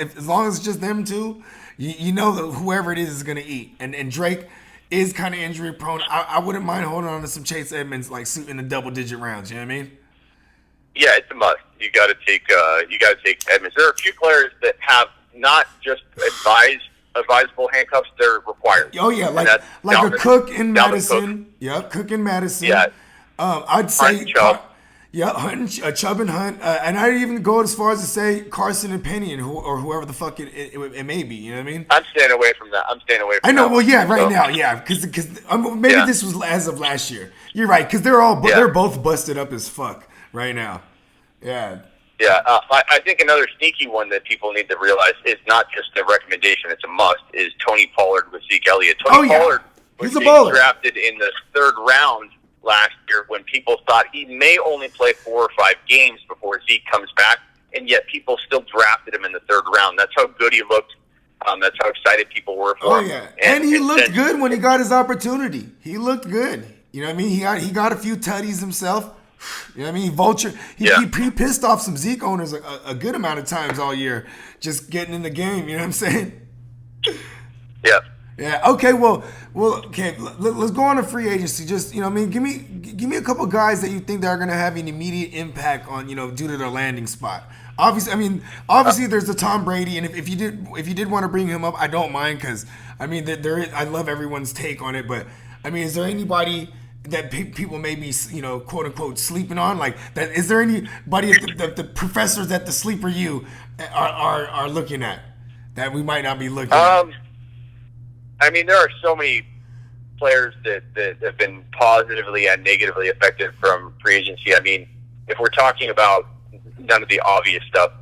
as it's just them two, that whoever it is gonna eat. And Drake is kind of injury prone. I wouldn't mind holding on to some Chase Edmonds like in the double digit rounds. You know what I mean? Yeah, it's a must. You got to take Edmonds. There are a few players that have not just advisable handcuffs; they're required. Oh yeah, like a Cook and Madison. Yep, Cook and Madison. Yeah, I'd say Chubb. Chubb and Hunt, and I'd even go as far as to say Carson and Penny or whoever the fuck it may be. You know what I mean? I'm staying away from that. I know. Well, yeah, right now, yeah, because maybe this was as of last year. You're right, because they're both busted up as fuck right now. Yeah. Yeah, I think another sneaky one that people need to realize is not just a recommendation; it's a must. Is Tony Pollard with Zeke Elliott? Tony Pollard was drafted in the 3rd round last year when people thought he may only play 4 or 5 games before Zeke comes back, and yet people still drafted him in the 3rd round. That's how good he looked. That's how excited people were for him. Yeah, and he looked good when he got his opportunity. He looked good. You know what I mean? He got a few tutties himself. You know what I mean? He pissed off some Zeke owners a good amount of times all year, just getting in the game. You know what I'm saying? Yeah. Yeah. Okay. Well. Okay. Let's go on to free agency. Just give me a couple guys that you think that are going to have an immediate impact on due to their landing spot. Obviously, there's the Tom Brady, and if you did want to bring him up, I don't mind because I love everyone's take on it. But is there anybody that people may be quote unquote sleeping on? Like that, is there anybody at the professors at the sleeper you are looking at that we might not be looking at? There are so many players that have been positively and negatively affected from free agency. If we're talking about none of the obvious stuff,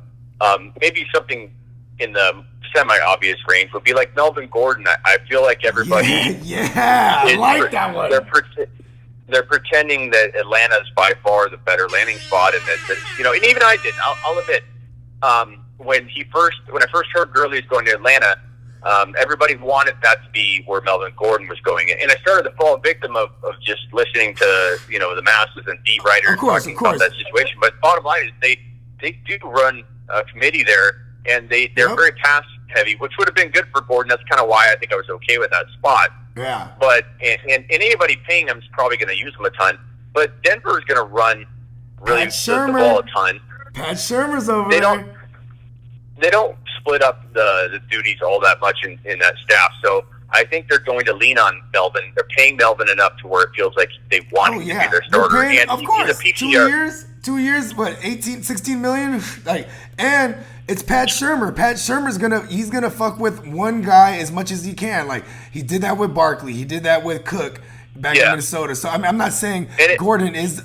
maybe something in the semi-obvious range would be like Melvin Gordon. I feel like everybody, I like that one. They're pretending that Atlanta is by far the better landing spot, and that and even I did. I'll admit, when I first heard Gurley was going to Atlanta, everybody wanted that to be where Melvin Gordon was going, and I started to fall victim of just listening to the masses and beat writers talking about that situation. But bottom line is they do run a committee there, and they're very pass heavy, which would have been good for Gordon. That's kind of why I think I was okay with that spot. Yeah. But and anybody paying him is probably going to use him a ton. But Denver is going to run really the ball a ton. Pat Shurmur's over there. They don't split up the duties all that much in that staff. So I think they're going to lean on Melvin. They're paying Melvin enough to where it feels like they want him to be their starter. And of course, 2 years, what, 16 million? And it's Pat Shurmur. Pat Shurmur's gonna fuck with one guy as much as he can. Like he did that with Barkley. He did that with Cook back in Minnesota. So I'm not saying Gordon is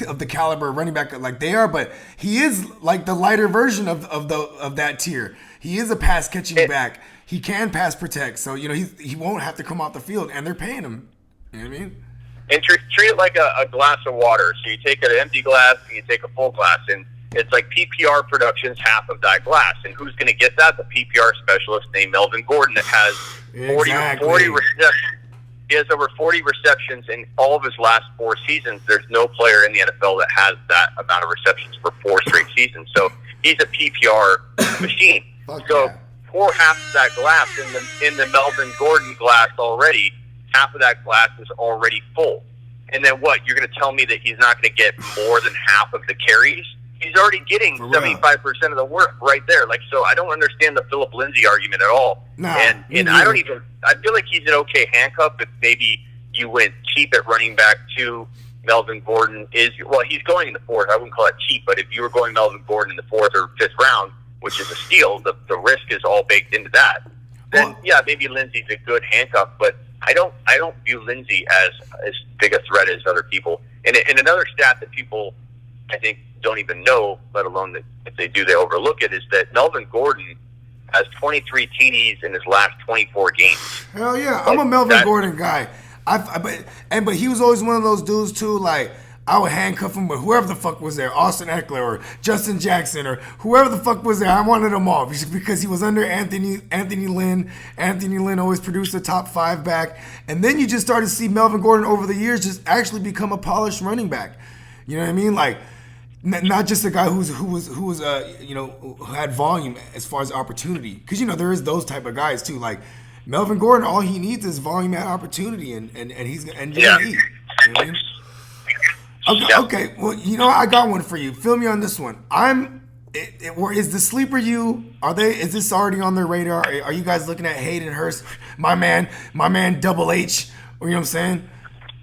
of the caliber of running back like they are, but he is like the lighter version of that tier. He is a pass catching back. He can pass protect. So he won't have to come off the field, and they're paying him. You know what I mean? And treat it like a glass of water. So you take an empty glass and you take a full glass, and it's like PPR Productions half of that glass. And who's going to get that? The PPR specialist named Melvin Gordon that has 40 receptions. He has over 40 receptions in all of his last 4 seasons. There's no player in the NFL that has that amount of receptions for 4 straight seasons. So he's a PPR machine. Pour half of that glass in the Melvin Gordon glass already. Half of that glass is already full. And then what? You're going to tell me that he's not going to get more than half of the carries? He's already getting 75% of the work right there. So I don't understand the Philip Lindsay argument at all. And I feel like he's an okay handcuff if maybe you went cheap at running back to Melvin Gordon he's going in the 4th. I wouldn't call it cheap, but if you were going Melvin Gordon in the 4th or 5th round, which is a steal, the risk is all baked into that. Then maybe Lindsay's a good handcuff, but I don't view Lindsay as big a threat as other people. And another stat that people, I think, don't even know, let alone that if they do, they overlook it, is that Melvin Gordon has 23 TDs in his last 24 games. Hell yeah, I'm a Melvin Gordon guy. But he was always one of those dudes too. Like I would handcuff him with whoever the fuck was there, Austin Eckler or Justin Jackson or whoever the fuck was there. I wanted them all because he was under Anthony Lynn. Anthony Lynn always produced a top 5 back, and then you just started to see Melvin Gordon over the years just actually become a polished running back. You know what I mean? Like not just a guy who had volume as far as opportunity, because there is those type of guys too. Like Melvin Gordon, all he needs is volume and opportunity, and he's eat. You know what I mean? Okay, well, I got one for you. Fill me on this one. Is the sleeper is this already on their radar? Are you guys looking at Hayden Hurst, my man Double H? You know what I'm saying?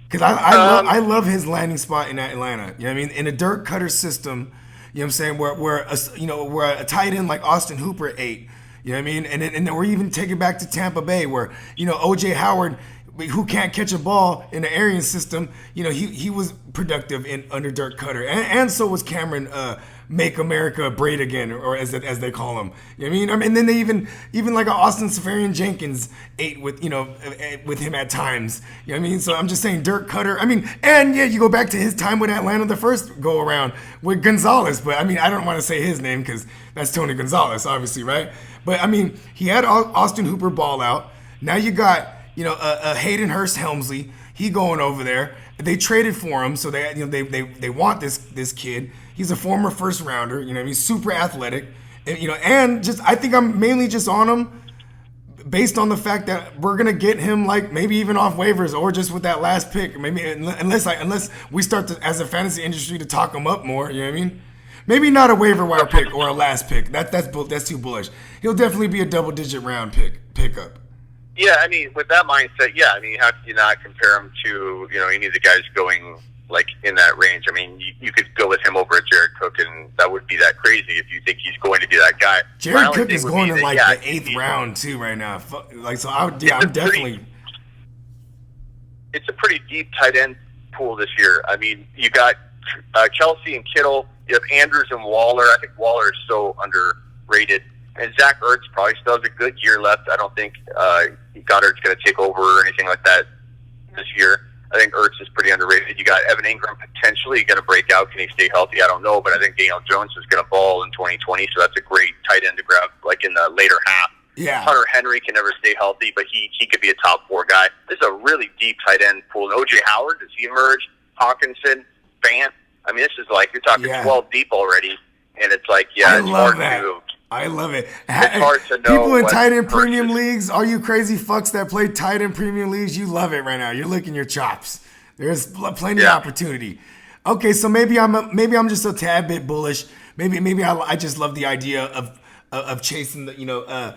Because I love his landing spot in Atlanta. You know what I mean? In a dirt cutter system, you know what I'm saying, where a tight end like Austin Hooper ate. You know what I mean? And then we're even taking back to Tampa Bay where, O.J. Howard, who can't catch a ball in the Arian system, he was productive under dirt cutter. And so was Cameron make America great again, or as they call him. You know what I mean? And then they even like Austin Safarian Jenkins ate with with him at times. You know what I mean? So I'm just saying Dirk Cutter. I mean, and yeah, you go back to his time with Atlanta the first go around with Gonzalez, but I mean I don't want to say his name because that's Tony Gonzalez, obviously, right? But I mean he had Austin Hooper ball out. Now you got Hayden Hurst Helmsley. He going over there. They traded for him, so they want this kid. He's a former first rounder. He's super athletic, and just I think I'm mainly just on him based on the fact that we're gonna get him like maybe even off waivers or just with that last pick. Maybe unless we start to, as a fantasy industry, to talk him up more. You know what I mean? Maybe not a waiver wire pick or a last pick. That's too bullish. He'll definitely be a double-digit round pickup. Yeah, I mean, with that mindset, yeah, I mean, how can you not compare him to, any of the guys going, like, in that range? I mean, you could go with him over at Jared Cook, and that would be that crazy if you think he's going to be that guy. Jared Cook is going in, the 8th round, too, right now. Like, so, I'm definitely... It's a pretty deep tight end pool this year. I mean, you got Kelsey and Kittle. You have Andrews and Waller. I think Waller is so underrated. And Zach Ertz probably still has a good year left. I don't think Goddard's going to take over or anything like that this year. I think Ertz is pretty underrated. You got Evan Ingram potentially going to break out. Can he stay healthy? I don't know, but I think Daniel Jones is going to ball in 2020, so that's a great tight end to grab, like in the later half. Yeah. Hunter Henry can never stay healthy, but he could be a top 4 guy. This is a really deep tight end pool. And O.J. Howard, does he emerge? Hawkinson, Fant. I mean, this is like, you're talking 12 deep already, and it's like, I love that. I love it. It's hard to know. People in tight end premium leagues, all you crazy fucks that play tight end premium leagues, you love it right now. You're licking your chops. There's plenty of opportunity. Okay, so maybe I'm just a tad bit bullish. Maybe I just love the idea of chasing the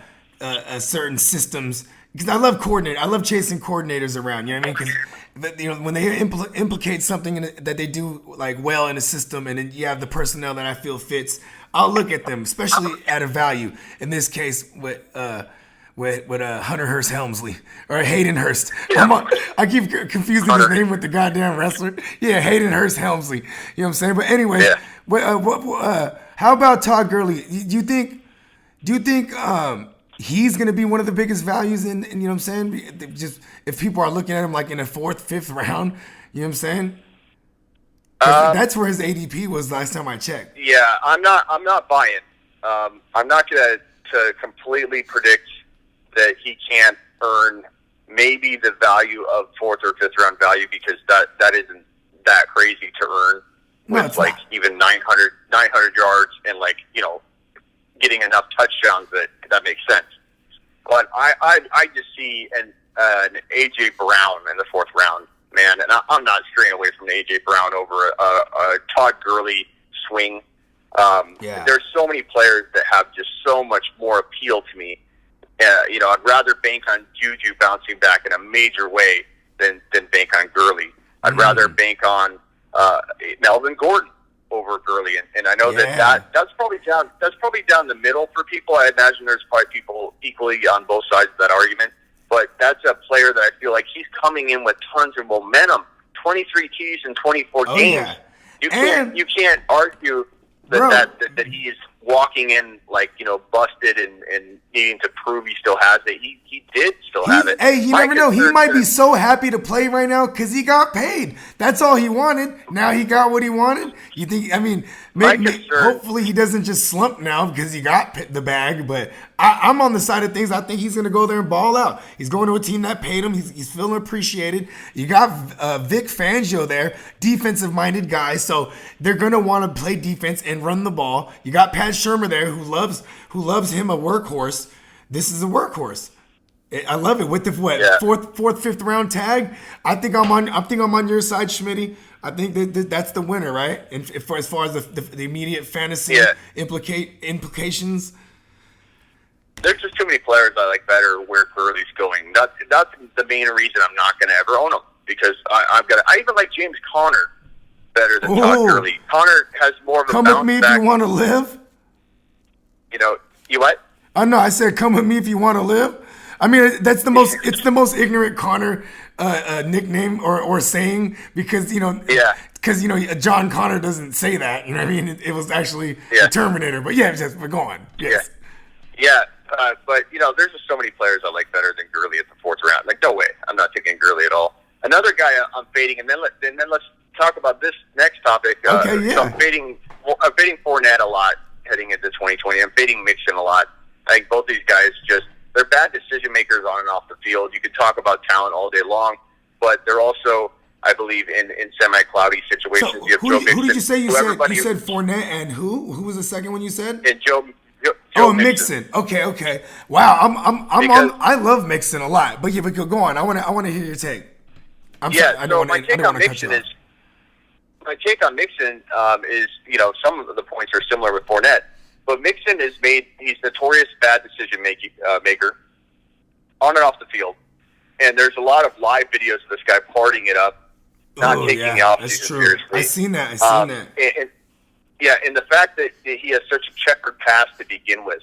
certain systems because I love coordinate. I love chasing coordinators around. You know what I mean? Because when they implicate something that they do like well in a system, and then you have the personnel that I feel fits, I'll look at them, especially at a value. In this case, with Hunter Hurst Helmsley or Hayden Hurst. Yeah. I keep confusing his name with the goddamn wrestler. Yeah, Hayden Hurst Helmsley. You know what I'm saying? But anyway, how about Todd Gurley? Do you think he's going to be one of the biggest values in you know what I'm saying? Just if people are looking at him like in the 4th, 5th round, you know what I'm saying? That's where his ADP was last time I checked. Yeah, I'm not buying. I'm not going to completely predict that he can't earn maybe the value of 4th or 5th round value because that isn't that crazy to earn with like even 900 yards and like, getting enough touchdowns that makes sense. But I just see an AJ Brown in the 4th round, man, and I'm not straying away from AJ Brown over a Todd Gurley swing. There's so many players that have just so much more appeal to me. I'd rather bank on Juju bouncing back in a major way than bank on Gurley. I'd rather bank on Melvin Gordon over Gurley, and I know that's probably down the middle for people. I imagine there's probably people equally on both sides of that argument, but that's a player that I feel like he's coming in with tons of momentum. 23 keys in 24 games. Yeah. You can't argue that he is walking in like busted and needing to prove he still has it. He did still have it. Hey, you never know. He might be so happy to play right now because he got paid. That's all he wanted. Now he got what he wanted. You think? I mean, hopefully he doesn't just slump now because he got the bag. But I'm on the side of things. I think he's going to go there and ball out. He's going to a team that paid him. He's feeling appreciated. You got Vic Fangio there, defensive-minded guy, so they're going to want to play defense and run the ball. You got Pat Shurmur there who loves him a workhorse. This is a workhorse. I love it with the fourth, fifth round tag. I think I'm on your side, Smitty. I think that's the winner, right? And as far as the immediate fantasy implications. There's just too many players I like better where Gurley's going. That's the main reason I'm not going to ever own him because I even like James Conner better than Todd Gurley. Conner has more of a come bounce with me back. If you want to live. You what? I know. I said come with me if you want to live. I mean, it's the most ignorant Connor nickname or saying because because John Connor doesn't say that. You know what I mean? It was actually the Terminator. But yeah, but go on. Yes. Yeah. But there's just so many players I like better than Gurley at the 4th round. Like, no way, I'm not taking Gurley at all. Another guy I'm fading, and then let's talk about this next topic. Okay, yeah. So I'm fading Fournette a lot heading into 2020. I'm fading Mixon a lot. I think both these guys they're bad decision makers on and off the field. You could talk about talent all day long, but they're also, I believe, in semi-cloudy situations. So you have who Joe Mixon, did you say? You said Fournette and who? Who was the second one you said? And Joe Mixon. Okay. Wow, I love Mixon a lot. But go on. I want to hear your take. My take on Mixon is some of the points are similar with Fournette, but Mixon he's notorious bad decision maker on and off the field, and there's a lot of live videos of this guy partying it up, not taking the offseason seriously. I seen that. And the fact that he has such a checkered past to begin with,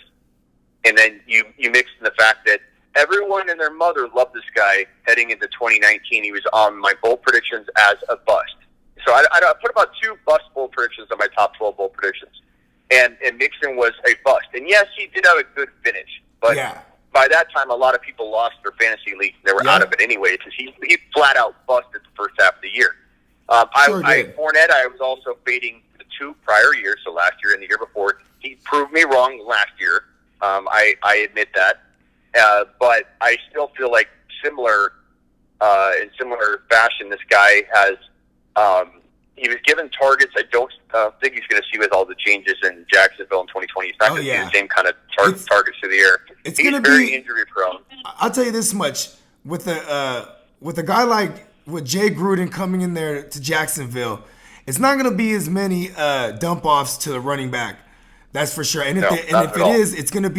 and then you mix in the fact that everyone and their mother loved this guy heading into 2019. He was on my bold predictions as a bust. So I put about 2 bust bold predictions on my top 12 bold predictions. And Mixon was a bust. And yes, he did have a good finish. But by that time, a lot of people lost their fantasy league. They were out of it anyway because he flat out busted the first half of the year. Fournette, I was also fading the 2 prior years, so last year and the year before. He proved me wrong last year. I admit that. But I still feel like in similar fashion, this guy has he was given targets. I don't think he's going to see with all the changes in Jacksonville in 2020. He's not going to see the same kind of targets through the air. He's very injury prone. I'll tell you this much: with a guy like with Jay Gruden coming in there to Jacksonville, it's not going to be as many dump offs to the running back. That's for sure. And if it is, it's gonna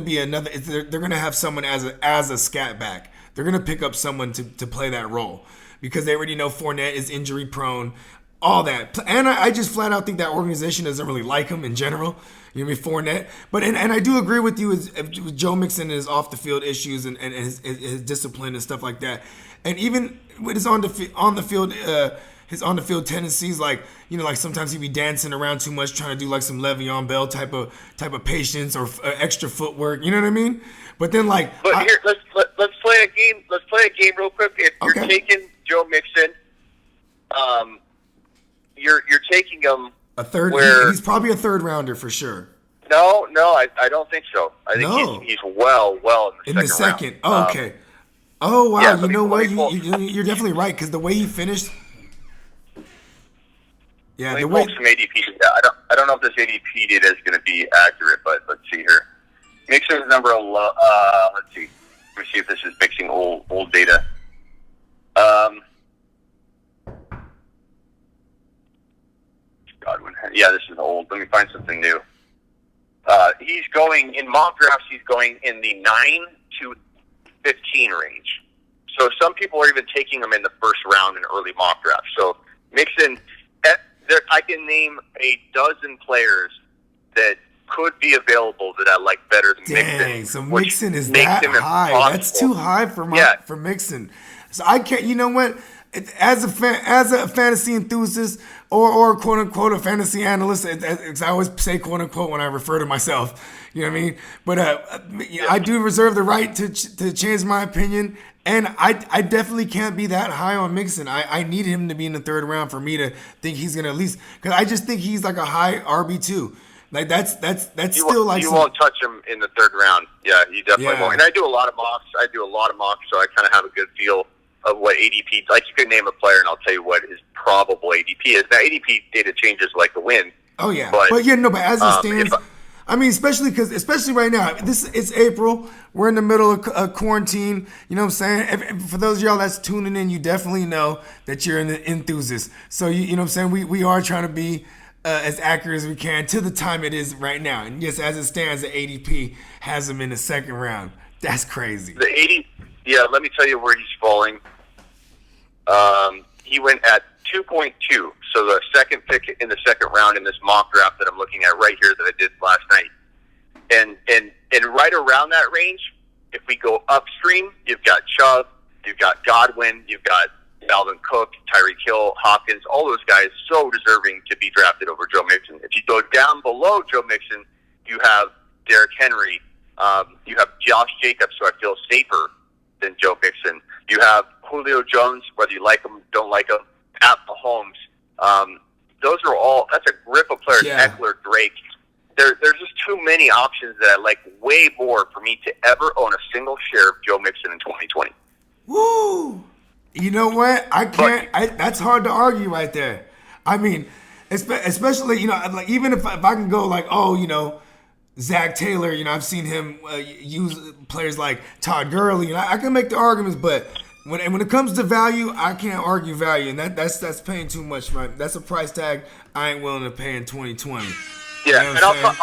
be another. They're gonna have someone as a scat back. They're gonna pick up someone to play that role because they already know Fournette is injury prone. All that, and I just flat out think that organization doesn't really like him in general. You know what I mean, Fournette. But and I do agree with you with Joe Mixon and his off the field issues and his discipline and stuff like that. And even with his on the field. His on the field tendencies, like sometimes he'd be dancing around too much, trying to do like some Le'Veon Bell type of patience or extra footwork. You know what I mean? But then let's play a game. Let's play a game real quick. If you're taking Joe Mixon, you're taking him a third. He's probably a third rounder for sure. No, I don't think so. I think he's well in the second round. Oh, okay. Oh wow! Yeah, you know what? You're definitely right because the way he finished. Yeah, let me pull some ADP. I don't know if this ADP data is going to be accurate, but let's see here. Mixon's number 11. Let's see. Let me see if this is mixing old data. Godwin. Yeah, this is old. Let me find something new. He's going in mock drafts. He's going in the 9 to 15 range. So some people are even taking him in the first round in early mock drafts. So Mixon. I can name a dozen players that could be available that I like better than Mixon. Dang, so Mixon is that high. Impossible. That's too high for Mixon. So I can't. You know what? As a fantasy enthusiast or quote unquote a fantasy analyst, I always say quote unquote when I refer to myself. You know what I mean? But I do reserve the right to change my opinion. And I definitely can't be that high on Mixon. I need him to be in the third round for me to think he's gonna at least because I just think he's like a high RB2. Like that's still like you won't touch him in the third round. Yeah, you definitely won't. And I do a lot of mocks. So I kind of have a good feel of what ADP. Like you could name a player, and I'll tell you what his probable ADP is. Now ADP data changes like the wind. Oh yeah, but as it stands. I mean, especially right now, it's April. We're in the middle of quarantine. You know what I'm saying? For those of y'all that's tuning in, you definitely know that you're an enthusiast. So, you know what I'm saying? We are trying to be as accurate as we can to the time it is right now. And yes, as it stands, the ADP has him in the second round. That's crazy. Let me tell you where he's falling. He went at 2.2, so the second pick in the second round in this mock draft that I'm looking at right here that I did last night. And right around that range, if we go upstream, you've got Chubb, you've got Godwin, you've got Dalvin Cook, Tyreek Hill, Hopkins, all those guys so deserving to be drafted over Joe Mixon. If you go down below Joe Mixon, you have Derrick Henry, you have Josh Jacobs, who I feel safer than Joe Mixon. You have Julio Jones, whether you like him, don't like him, Pat Mahomes. Those are all, that's a grip of players, Eckler, Drake. There's just too many options that I like way more for me to ever own a single share of Joe Mixon in 2020. Woo! You know what? I can't. That's hard to argue right there. I mean, especially, you know, like even if I can go like, oh, you know, Zach Taylor, you know, I've seen him use players like Todd Gurley, and I can make the arguments, but when it comes to value, I can't argue value, and that's paying too much, man. That's a price tag I ain't willing to pay in 2020. Yeah, you know and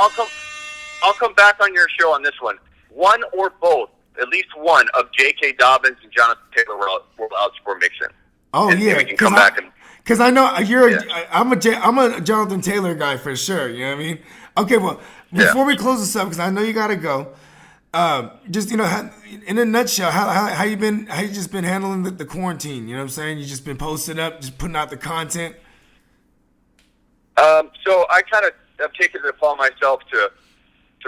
I'll come back on your show on this one. One or both, at least one of J.K. Dobbins and Jonathan Taylor will outscore Mixon. Oh, and yeah, we can come back and because I know I'm a Jonathan Taylor guy for sure. You know what I mean? Okay, well, before we close this up, because I know you gotta go. Just, you know, in a nutshell, how you just been handling the quarantine? You know what I'm saying? You just been posting up, just putting out the content. So I kind of have taken it upon myself to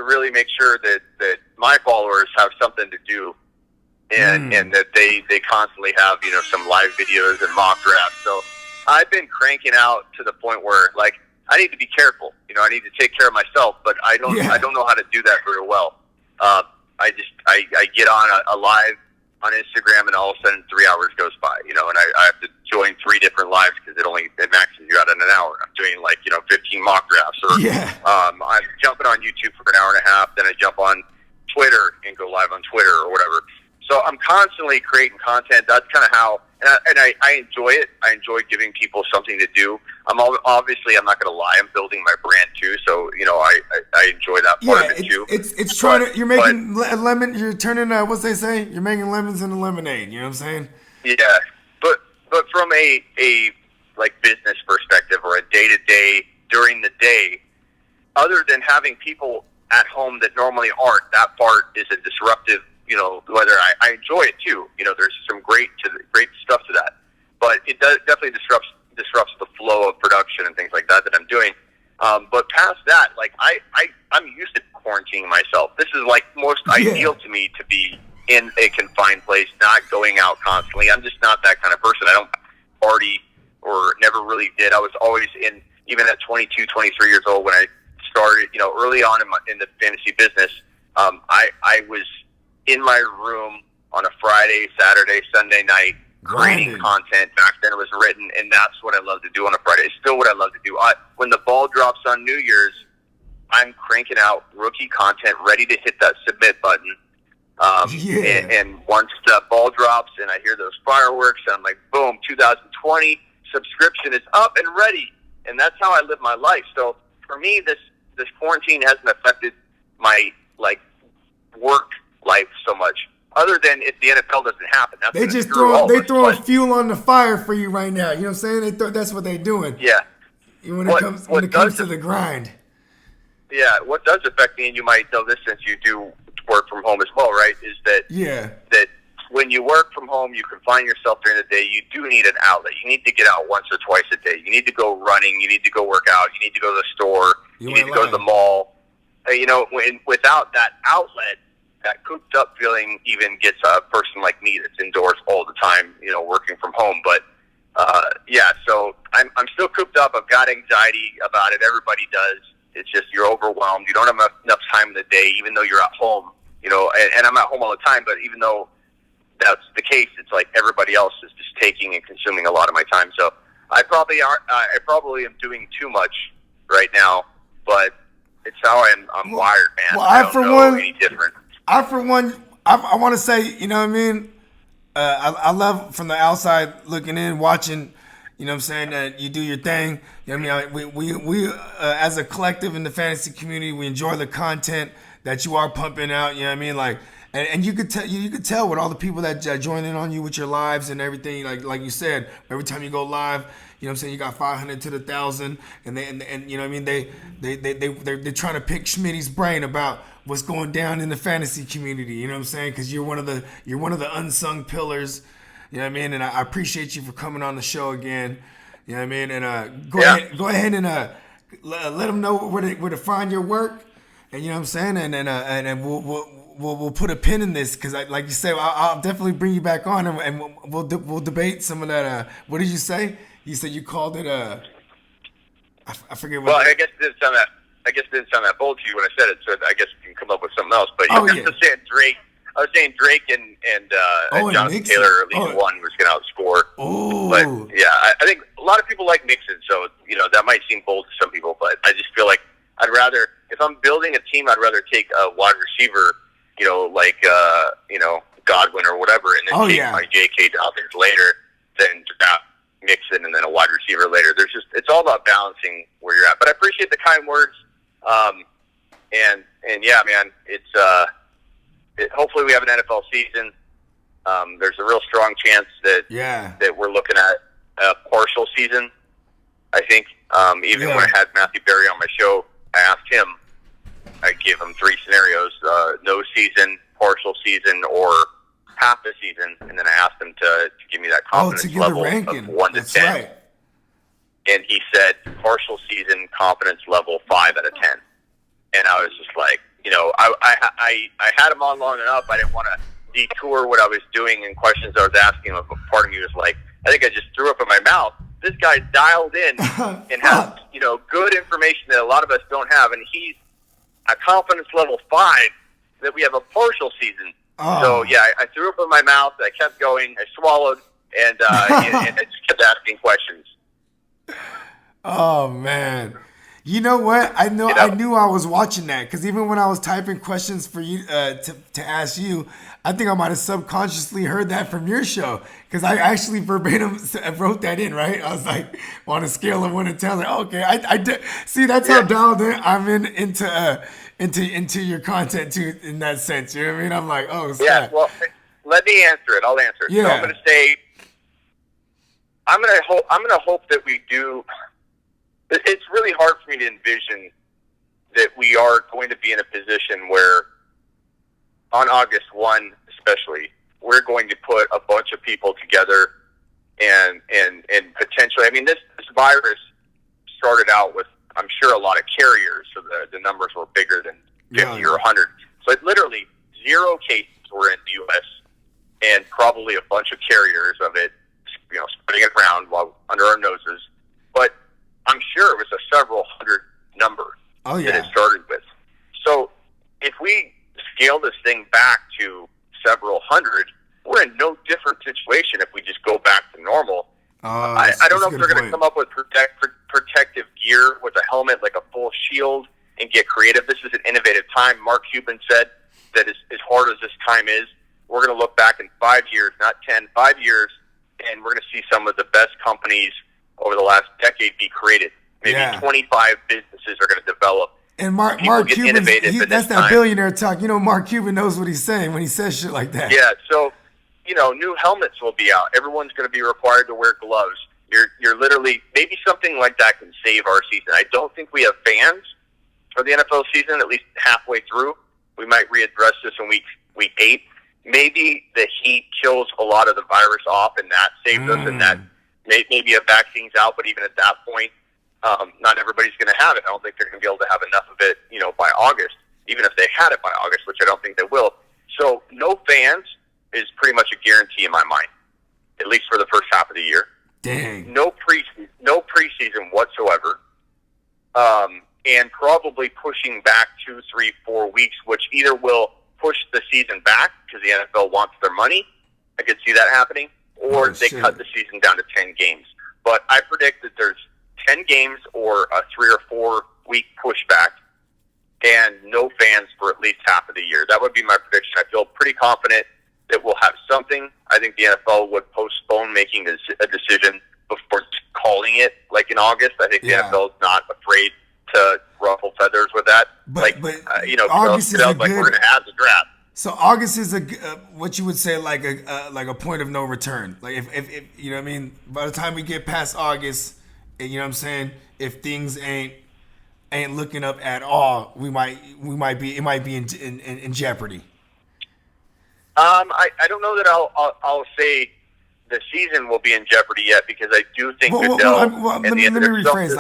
really make sure that my followers have something to do, and that they constantly have, you know, some live videos and mock drafts. So I've been cranking out to the point where, like, I need to be careful. You know, I need to take care of myself, but I don't know how to do that very well. I get on a live on Instagram, and all of a sudden 3 hours goes by, you know, and I have to join 3 different lives because it maxes you out in an hour. I'm doing, like, you know, 15 mock drafts, or I'm jumping on YouTube for an hour and a half, then I jump on Twitter and go live on Twitter or whatever. So I'm constantly creating content. That's kind of how, and I enjoy it. I enjoy giving people something to do. I'm not going to lie, I'm building my brand too. So, you know, I enjoy that part of it too. It's trying to, you're making lemon, you're turning, what's they say? You're making lemons into lemonade. You know what I'm saying? Yeah. But from a like business perspective, or a day to day during the day, other than having people at home that normally aren't, that part is a disruptive, you know, whether I enjoy it too. You know, there's some great stuff to that, but it definitely disrupts the flow of production and things like that I'm doing. But past that, like I'm used to quarantining myself. This is like most ideal to me, to be in a confined place, not going out constantly. I'm just not that kind of person. I don't party, or never really did. I was always even at 22, 23 years old when I started, you know, early on in the fantasy business, I was in my room on a Friday, Saturday, Sunday night, creating content. Back then it was written, and that's what I love to do on a Friday. It's still what I love to do. When the ball drops on New Year's, I'm cranking out rookie content, ready to hit that submit button. And once the ball drops and I hear those fireworks, and I'm like, boom, 2020 subscription is up and ready. And that's how I live my life. So for me, this quarantine hasn't affected my, like, work life so much. Other than if the NFL doesn't happen, they just throwing fuel on the fire for you right now. You know what I'm saying? That's what they're doing. Yeah. When it comes to the grind. Yeah. What does affect me, and you might know this since you do work from home as well, right? Is that that when you work from home, you confine yourself during the day. You do need an outlet. You need to get out once or twice a day. You need to go running. You need to go work out. You need to go to the store. You need to go to the mall. You know, without that outlet, that cooped up feeling even gets a person like me that's indoors all the time, you know, working from home. But so I'm still cooped up. I've got anxiety about it. Everybody does. It's just you're overwhelmed. You don't have enough time in the day, even though you're at home. You know, and I'm at home all the time. But even though that's the case, it's like everybody else is just taking and consuming a lot of my time. So I probably am doing too much right now. But it's how I'm wired, man. Well, I don't know any different. I want to say, you know what I mean? I love from the outside looking in, watching, you know what I'm saying, that you do your thing. You know what I mean? We as a collective in the fantasy community, we enjoy the content that you are pumping out, you know what I mean? Like, and you could tell with all the people that join in on you with your lives and everything, like you said, every time you go live, you know what I'm saying, you got 500 to the 1,000, and you know what I mean, they're trying to pick Smitty's brain about what's going down in the fantasy community, you know what I'm saying? Because you're one of the unsung pillars You know what I mean? And I appreciate you for coming on the show again. You know what I mean? And go ahead and let them know where to find your work. And you know what I'm saying? And we'll put a pin in this because, like you said, I'll definitely bring you back on and we'll debate some of that. What did you say? You said you called it I forget what. Well, I guess it didn't sound that bold to you when I said it, so I guess you can come up with something else. But I was saying Drake. I was saying Drake and Jonathan Taylor at least one was going to outscore. Oh. But yeah, I think a lot of people like Mixon, so that might seem bold to some people, but I just feel like I'd rather, if I'm building a team, I'd rather take a wide receiver, like Godwin or whatever, and then take my J.K. Dobbins later than draft Mixon and then a wide receiver later. It's all about balancing where you're at. But I appreciate the kind words. And yeah, man, hopefully we have an NFL season. There's a real strong chance that we're looking at a partial season. I think when I had Matthew Berry on my show, I asked him. I gave him 3 scenarios: no season, partial season, or half a season. And then I asked him to give me that confidence level of 1 to 10. Right. And he said partial season confidence level 5 out of 10. And I was just like, I had him on long enough. I didn't want to detour what I was doing and questions I was asking him. But part of me was like, I think I just threw up in my mouth. This guy's dialed in and has, good information that a lot of us don't have. And he's a confidence level 5 that we have a partial season. Oh. So, yeah, I threw up in my mouth. I kept going. I swallowed. And I just kept asking questions. Oh, man. You know what? I knew I was watching that because even when I was typing questions for you to ask you, I think I might have subconsciously heard that from your show because I actually verbatim wrote that in. Right? I was like, on a scale of 1 to 10, like, okay, I did. See, that's how dialed in I'm into your content too. In that sense, you know what I mean? I'm like, oh, snap. Yeah. Well, let me answer it. I'll answer it. Yeah. So I'm going to say, I'm going to hope that we do. It's really hard for me to envision that we are going to be in a position where on August 1 especially, we're going to put a bunch of people together and potentially, I mean, this virus started out with, I'm sure, a lot of carriers, so the numbers were bigger than 50 or 100. So literally 0 cases were in the U.S. and probably a bunch of carriers of it, spreading it around while under our noses. But I'm sure it was a several hundred number that it started with. So if we scale this thing back to several hundred, we're in no different situation if we just go back to normal. I don't know if they're going to come up with protective gear with a helmet, like a full shield, and get creative. This is an innovative time. Mark Cuban said that as hard as this time is, we're going to look back in 5 years, not 10, 5 years, and we're going to see some of the best companies over the last decade be created. Maybe 25 businesses are going to develop. And Mark Cuban, that's that billionaire talk. Mark Cuban knows what he's saying when he says shit like that. Yeah, so, new helmets will be out. Everyone's going to be required to wear gloves. You're literally, maybe something like that can save our season. I don't think we have fans for the NFL season, at least halfway through. We might readdress this in week 8. Maybe the heat kills a lot of the virus off, and that saves us, and that maybe a vaccine's out, but even at that point, not everybody's going to have it. I don't think they're going to be able to have enough of it, by August, even if they had it by August, which I don't think they will. So no fans is pretty much a guarantee in my mind, at least for the first half of the year. Dang. No preseason whatsoever, and probably pushing back 2, 3, 4 weeks, which either will push the season back because the NFL wants their money. I could see that happening. Or they cut the season down to 10 games. But I predict that there's 10 games or a 3 or 4 week pushback and no fans for at least half of the year. That would be my prediction. I feel pretty confident that we'll have something. I think the NFL would postpone making a decision before calling it like in August. I think the NFL is not afraid to ruffle feathers with that. But August is like we're going to have the draft. So August is what you would say like a point of no return. Like if you know what I mean. By the time we get past August, you know what I'm saying. If things ain't looking up at all, it might be in jeopardy. I don't know that I'll say the season will be in jeopardy yet because I do think Well, Goodell. let me rephrase.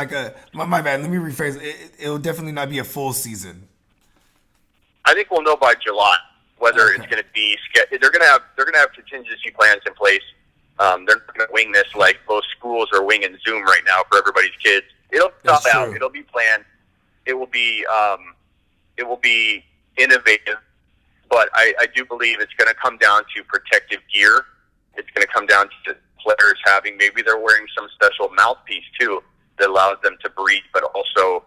My bad. Let me rephrase. It'll definitely not be a full season. I think we'll know by July whether it's going to be. They're going to have contingency plans in place. They're not going to wing this like most schools are winging Zoom right now for everybody's kids. It'll thought out. It'll be planned. It will be innovative. But I do believe it's going to come down to protective gear. It's going to come down to players having, maybe they're wearing some special mouthpiece too that allows them to breathe, but also,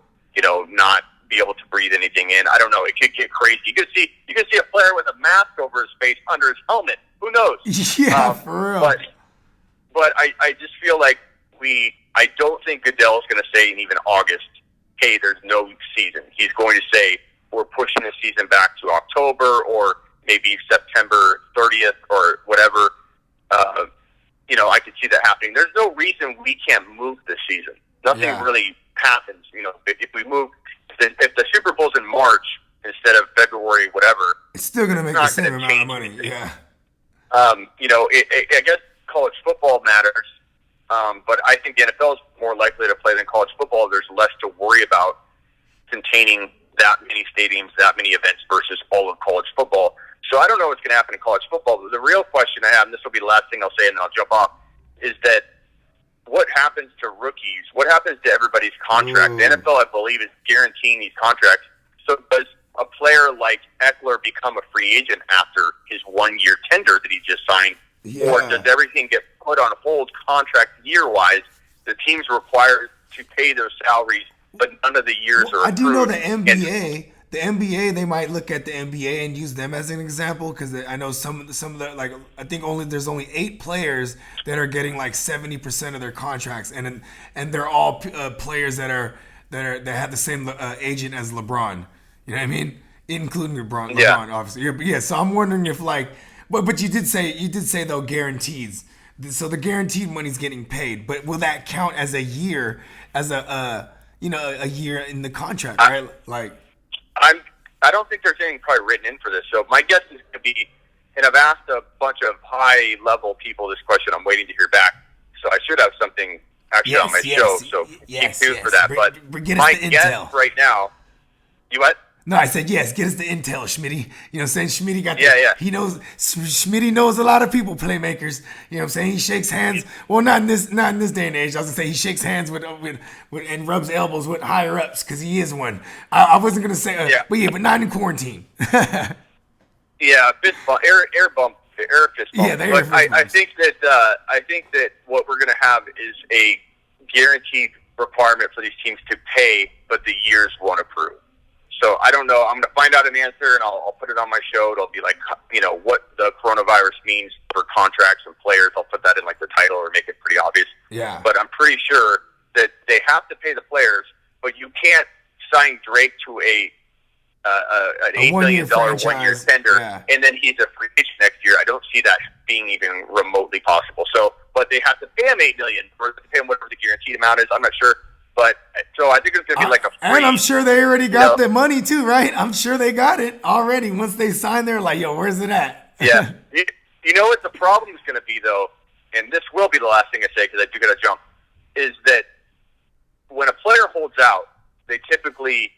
not be able to breathe anything in. I don't know. It could get crazy. You could see a player with a mask over his face under his helmet. Who knows? Yeah, for real. But I just feel like I don't think Goodell is going to say in even August, hey, there's no season. He's going to say, we're pushing the season back to October or maybe September 30th or whatever. I could see that happening. There's no reason we can't move this season. Nothing really happens. If we move, if the Super Bowl's in March instead of February, whatever, it's still going to make the same amount of money. Yeah. I guess college football matters, but I think the NFL is more likely to play than college football. There's less to worry about containing that many stadiums, that many events versus all of college football. So I don't know what's going to happen in college football. The real question I have, and this will be the last thing I'll say and then I'll jump off, is that what happens to rookies? What happens to everybody's contract? The NFL, I believe, is guaranteeing these contracts. So does a player like Eckler become a free agent after his 1-year tender that he just signed? Yeah. Or does everything get put on hold contract year-wise? The team's required to pay their salaries, but none of the years are approved. I do know the NBA, they might look at the NBA and use them as an example because I know some of the I think there's only 8 players that are getting like 70% of their contracts, and they're all players that have the same agent as LeBron. You know what I mean? Including LeBron, obviously. Yeah. So I'm wondering if but you did say though guarantees. So the guaranteed money's getting paid, but will that count as a year a year in the contract, right? I don't think there's anything probably written in for this. So my guess is going to be, and I've asked a bunch of high-level people this question. I'm waiting to hear back. So I should have something actually on my show. So keep tuned for that. But my guess right now, you what? No, I said yes. Get us the intel, Smitty. You know what I'm saying? Smitty got he knows. Smitty knows a lot of people, playmakers. You know what I'm saying? He shakes hands. Well, not in this day and age. I was gonna say he shakes hands with and rubs elbows with higher ups because he is one. I wasn't gonna say, but not in quarantine. Fist bump, air bump, air fist bump. Yeah, but I think that what we're gonna have is a guaranteed requirement for these teams to pay, but the years won't approve. So I don't know. I'm going to find out an answer, and I'll put it on my show. It'll be like, what the coronavirus means for contracts and players. I'll put that in like the title or make it pretty obvious. Yeah. But I'm pretty sure that they have to pay the players, but you can't sign Drake to an $8 million 1-year tender, and then he's a free agent next year. I don't see that being even remotely possible. So, but they have to pay him $8 million, or pay him whatever the guaranteed amount is. I'm not sure. But so I think it's going to be like a free. And I'm sure they already got the money too, right? I'm sure they got it already. Once they sign, they're like, yo, where's it at? Yeah. You know what the problem is going to be, though, and this will be the last thing I say because I do got to jump, is that when a player holds out, they typically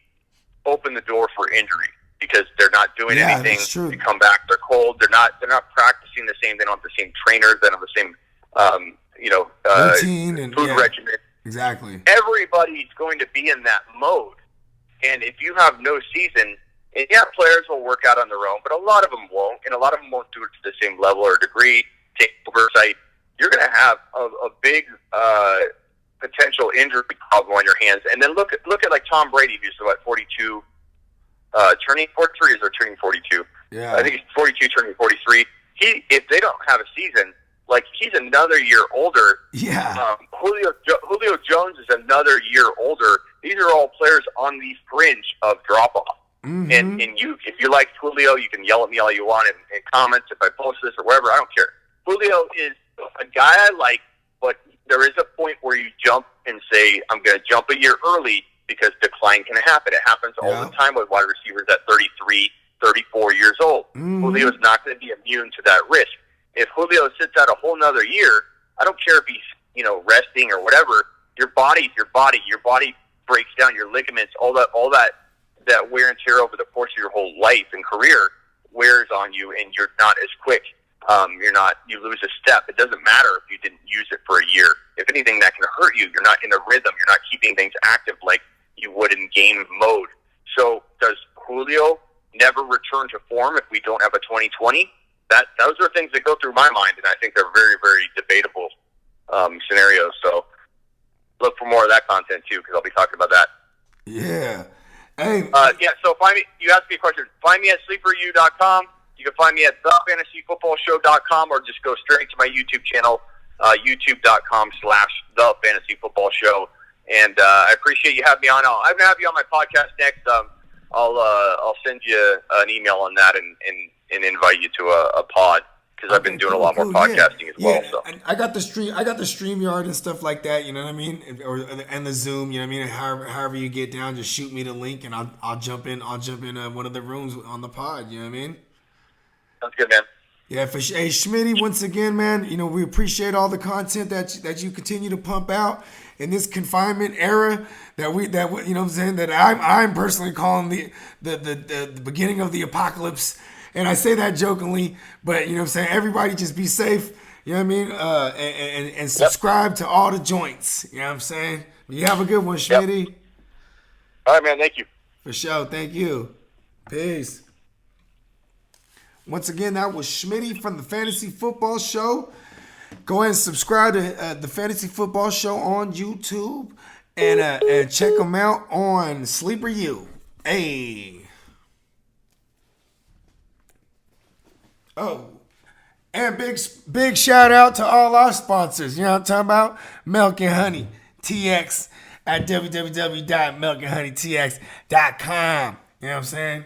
open the door for injury because they're not doing anything to come back. They're cold. They're not practicing the same. They don't have the same trainers. They don't have the same routine and food regimen. Exactly. Everybody's going to be in that mode. And if you have no season, and players will work out on their own, but a lot of them won't, and a lot of them won't do it to the same level or degree, take oversight. You're going to have a big potential injury problem on your hands. And then look at like Tom Brady, who's what, 42, turning 43 or turning 42? Yeah. I think he's 42, turning 43. If they don't have a season, like he's another year older. Yeah. Julio Jones is another year older. These are all players on the fringe of drop off. Mm-hmm. And if you like Julio, you can yell at me all you want in comments if I post this or wherever. I don't care. Julio is a guy I like, but there is a point where you jump and say, I'm going to jump a year early because decline can happen. It happens all the time with wide receivers at 33, 34 years old. Mm-hmm. Julio's not going to be immune to that risk. if Julio sits out a whole nother year, I don't care if he's, resting or whatever, your body's your body. Your body breaks down, your ligaments, all that wear and tear over the course of your whole life and career wears on you, and you're not as quick. You lose a step. It doesn't matter if you didn't use it for a year. If anything, that can hurt you. You're not in a rhythm. You're not keeping things active like you would in game mode. So does Julio never return to form if we don't have a 2020? Those are things that go through my mind, and I think they're very, very debatable scenarios. So look for more of that content too, because I'll be talking about that. Yeah. Hey. So find me. You asked me a question. Find me at sleeperu.com. You can find me at thefantasyfootballshow.com, or just go straight to my YouTube channel, youtube.com/thefantasyfootballshow. And I appreciate you having me on. I'm going to have you on my podcast next. I'll send you an email on that and invite you to a pod, because I've been doing a lot more podcasting as well. So I got the StreamYard and stuff like that. You know what I mean? And the Zoom. You know what I mean? However you get down, just shoot me the link, and I'll jump in. I'll jump in one of the rooms on the pod. You know what I mean? Sounds good, man. Yeah, hey Smitty, once again, man, we appreciate all the content that you continue to pump out in this confinement era that what I'm saying, that I'm personally calling the beginning of the apocalypse. And I say that jokingly, but what I'm saying, everybody just be safe, you know what I mean? And subscribe to all the joints. You know what I'm saying? You have a good one, Smitty. Yep. All right, man, thank you. For sure, thank you. Peace. Once again, that was Smitty from the Fantasy Football Show. Go ahead and subscribe to the Fantasy Football Show on YouTube, and check them out on Sleeper U. Hey. Oh, and big shout out to all our sponsors. You know what I'm talking about? Milk and Honey TX at www.milkandhoneytx.com. You know what I'm saying?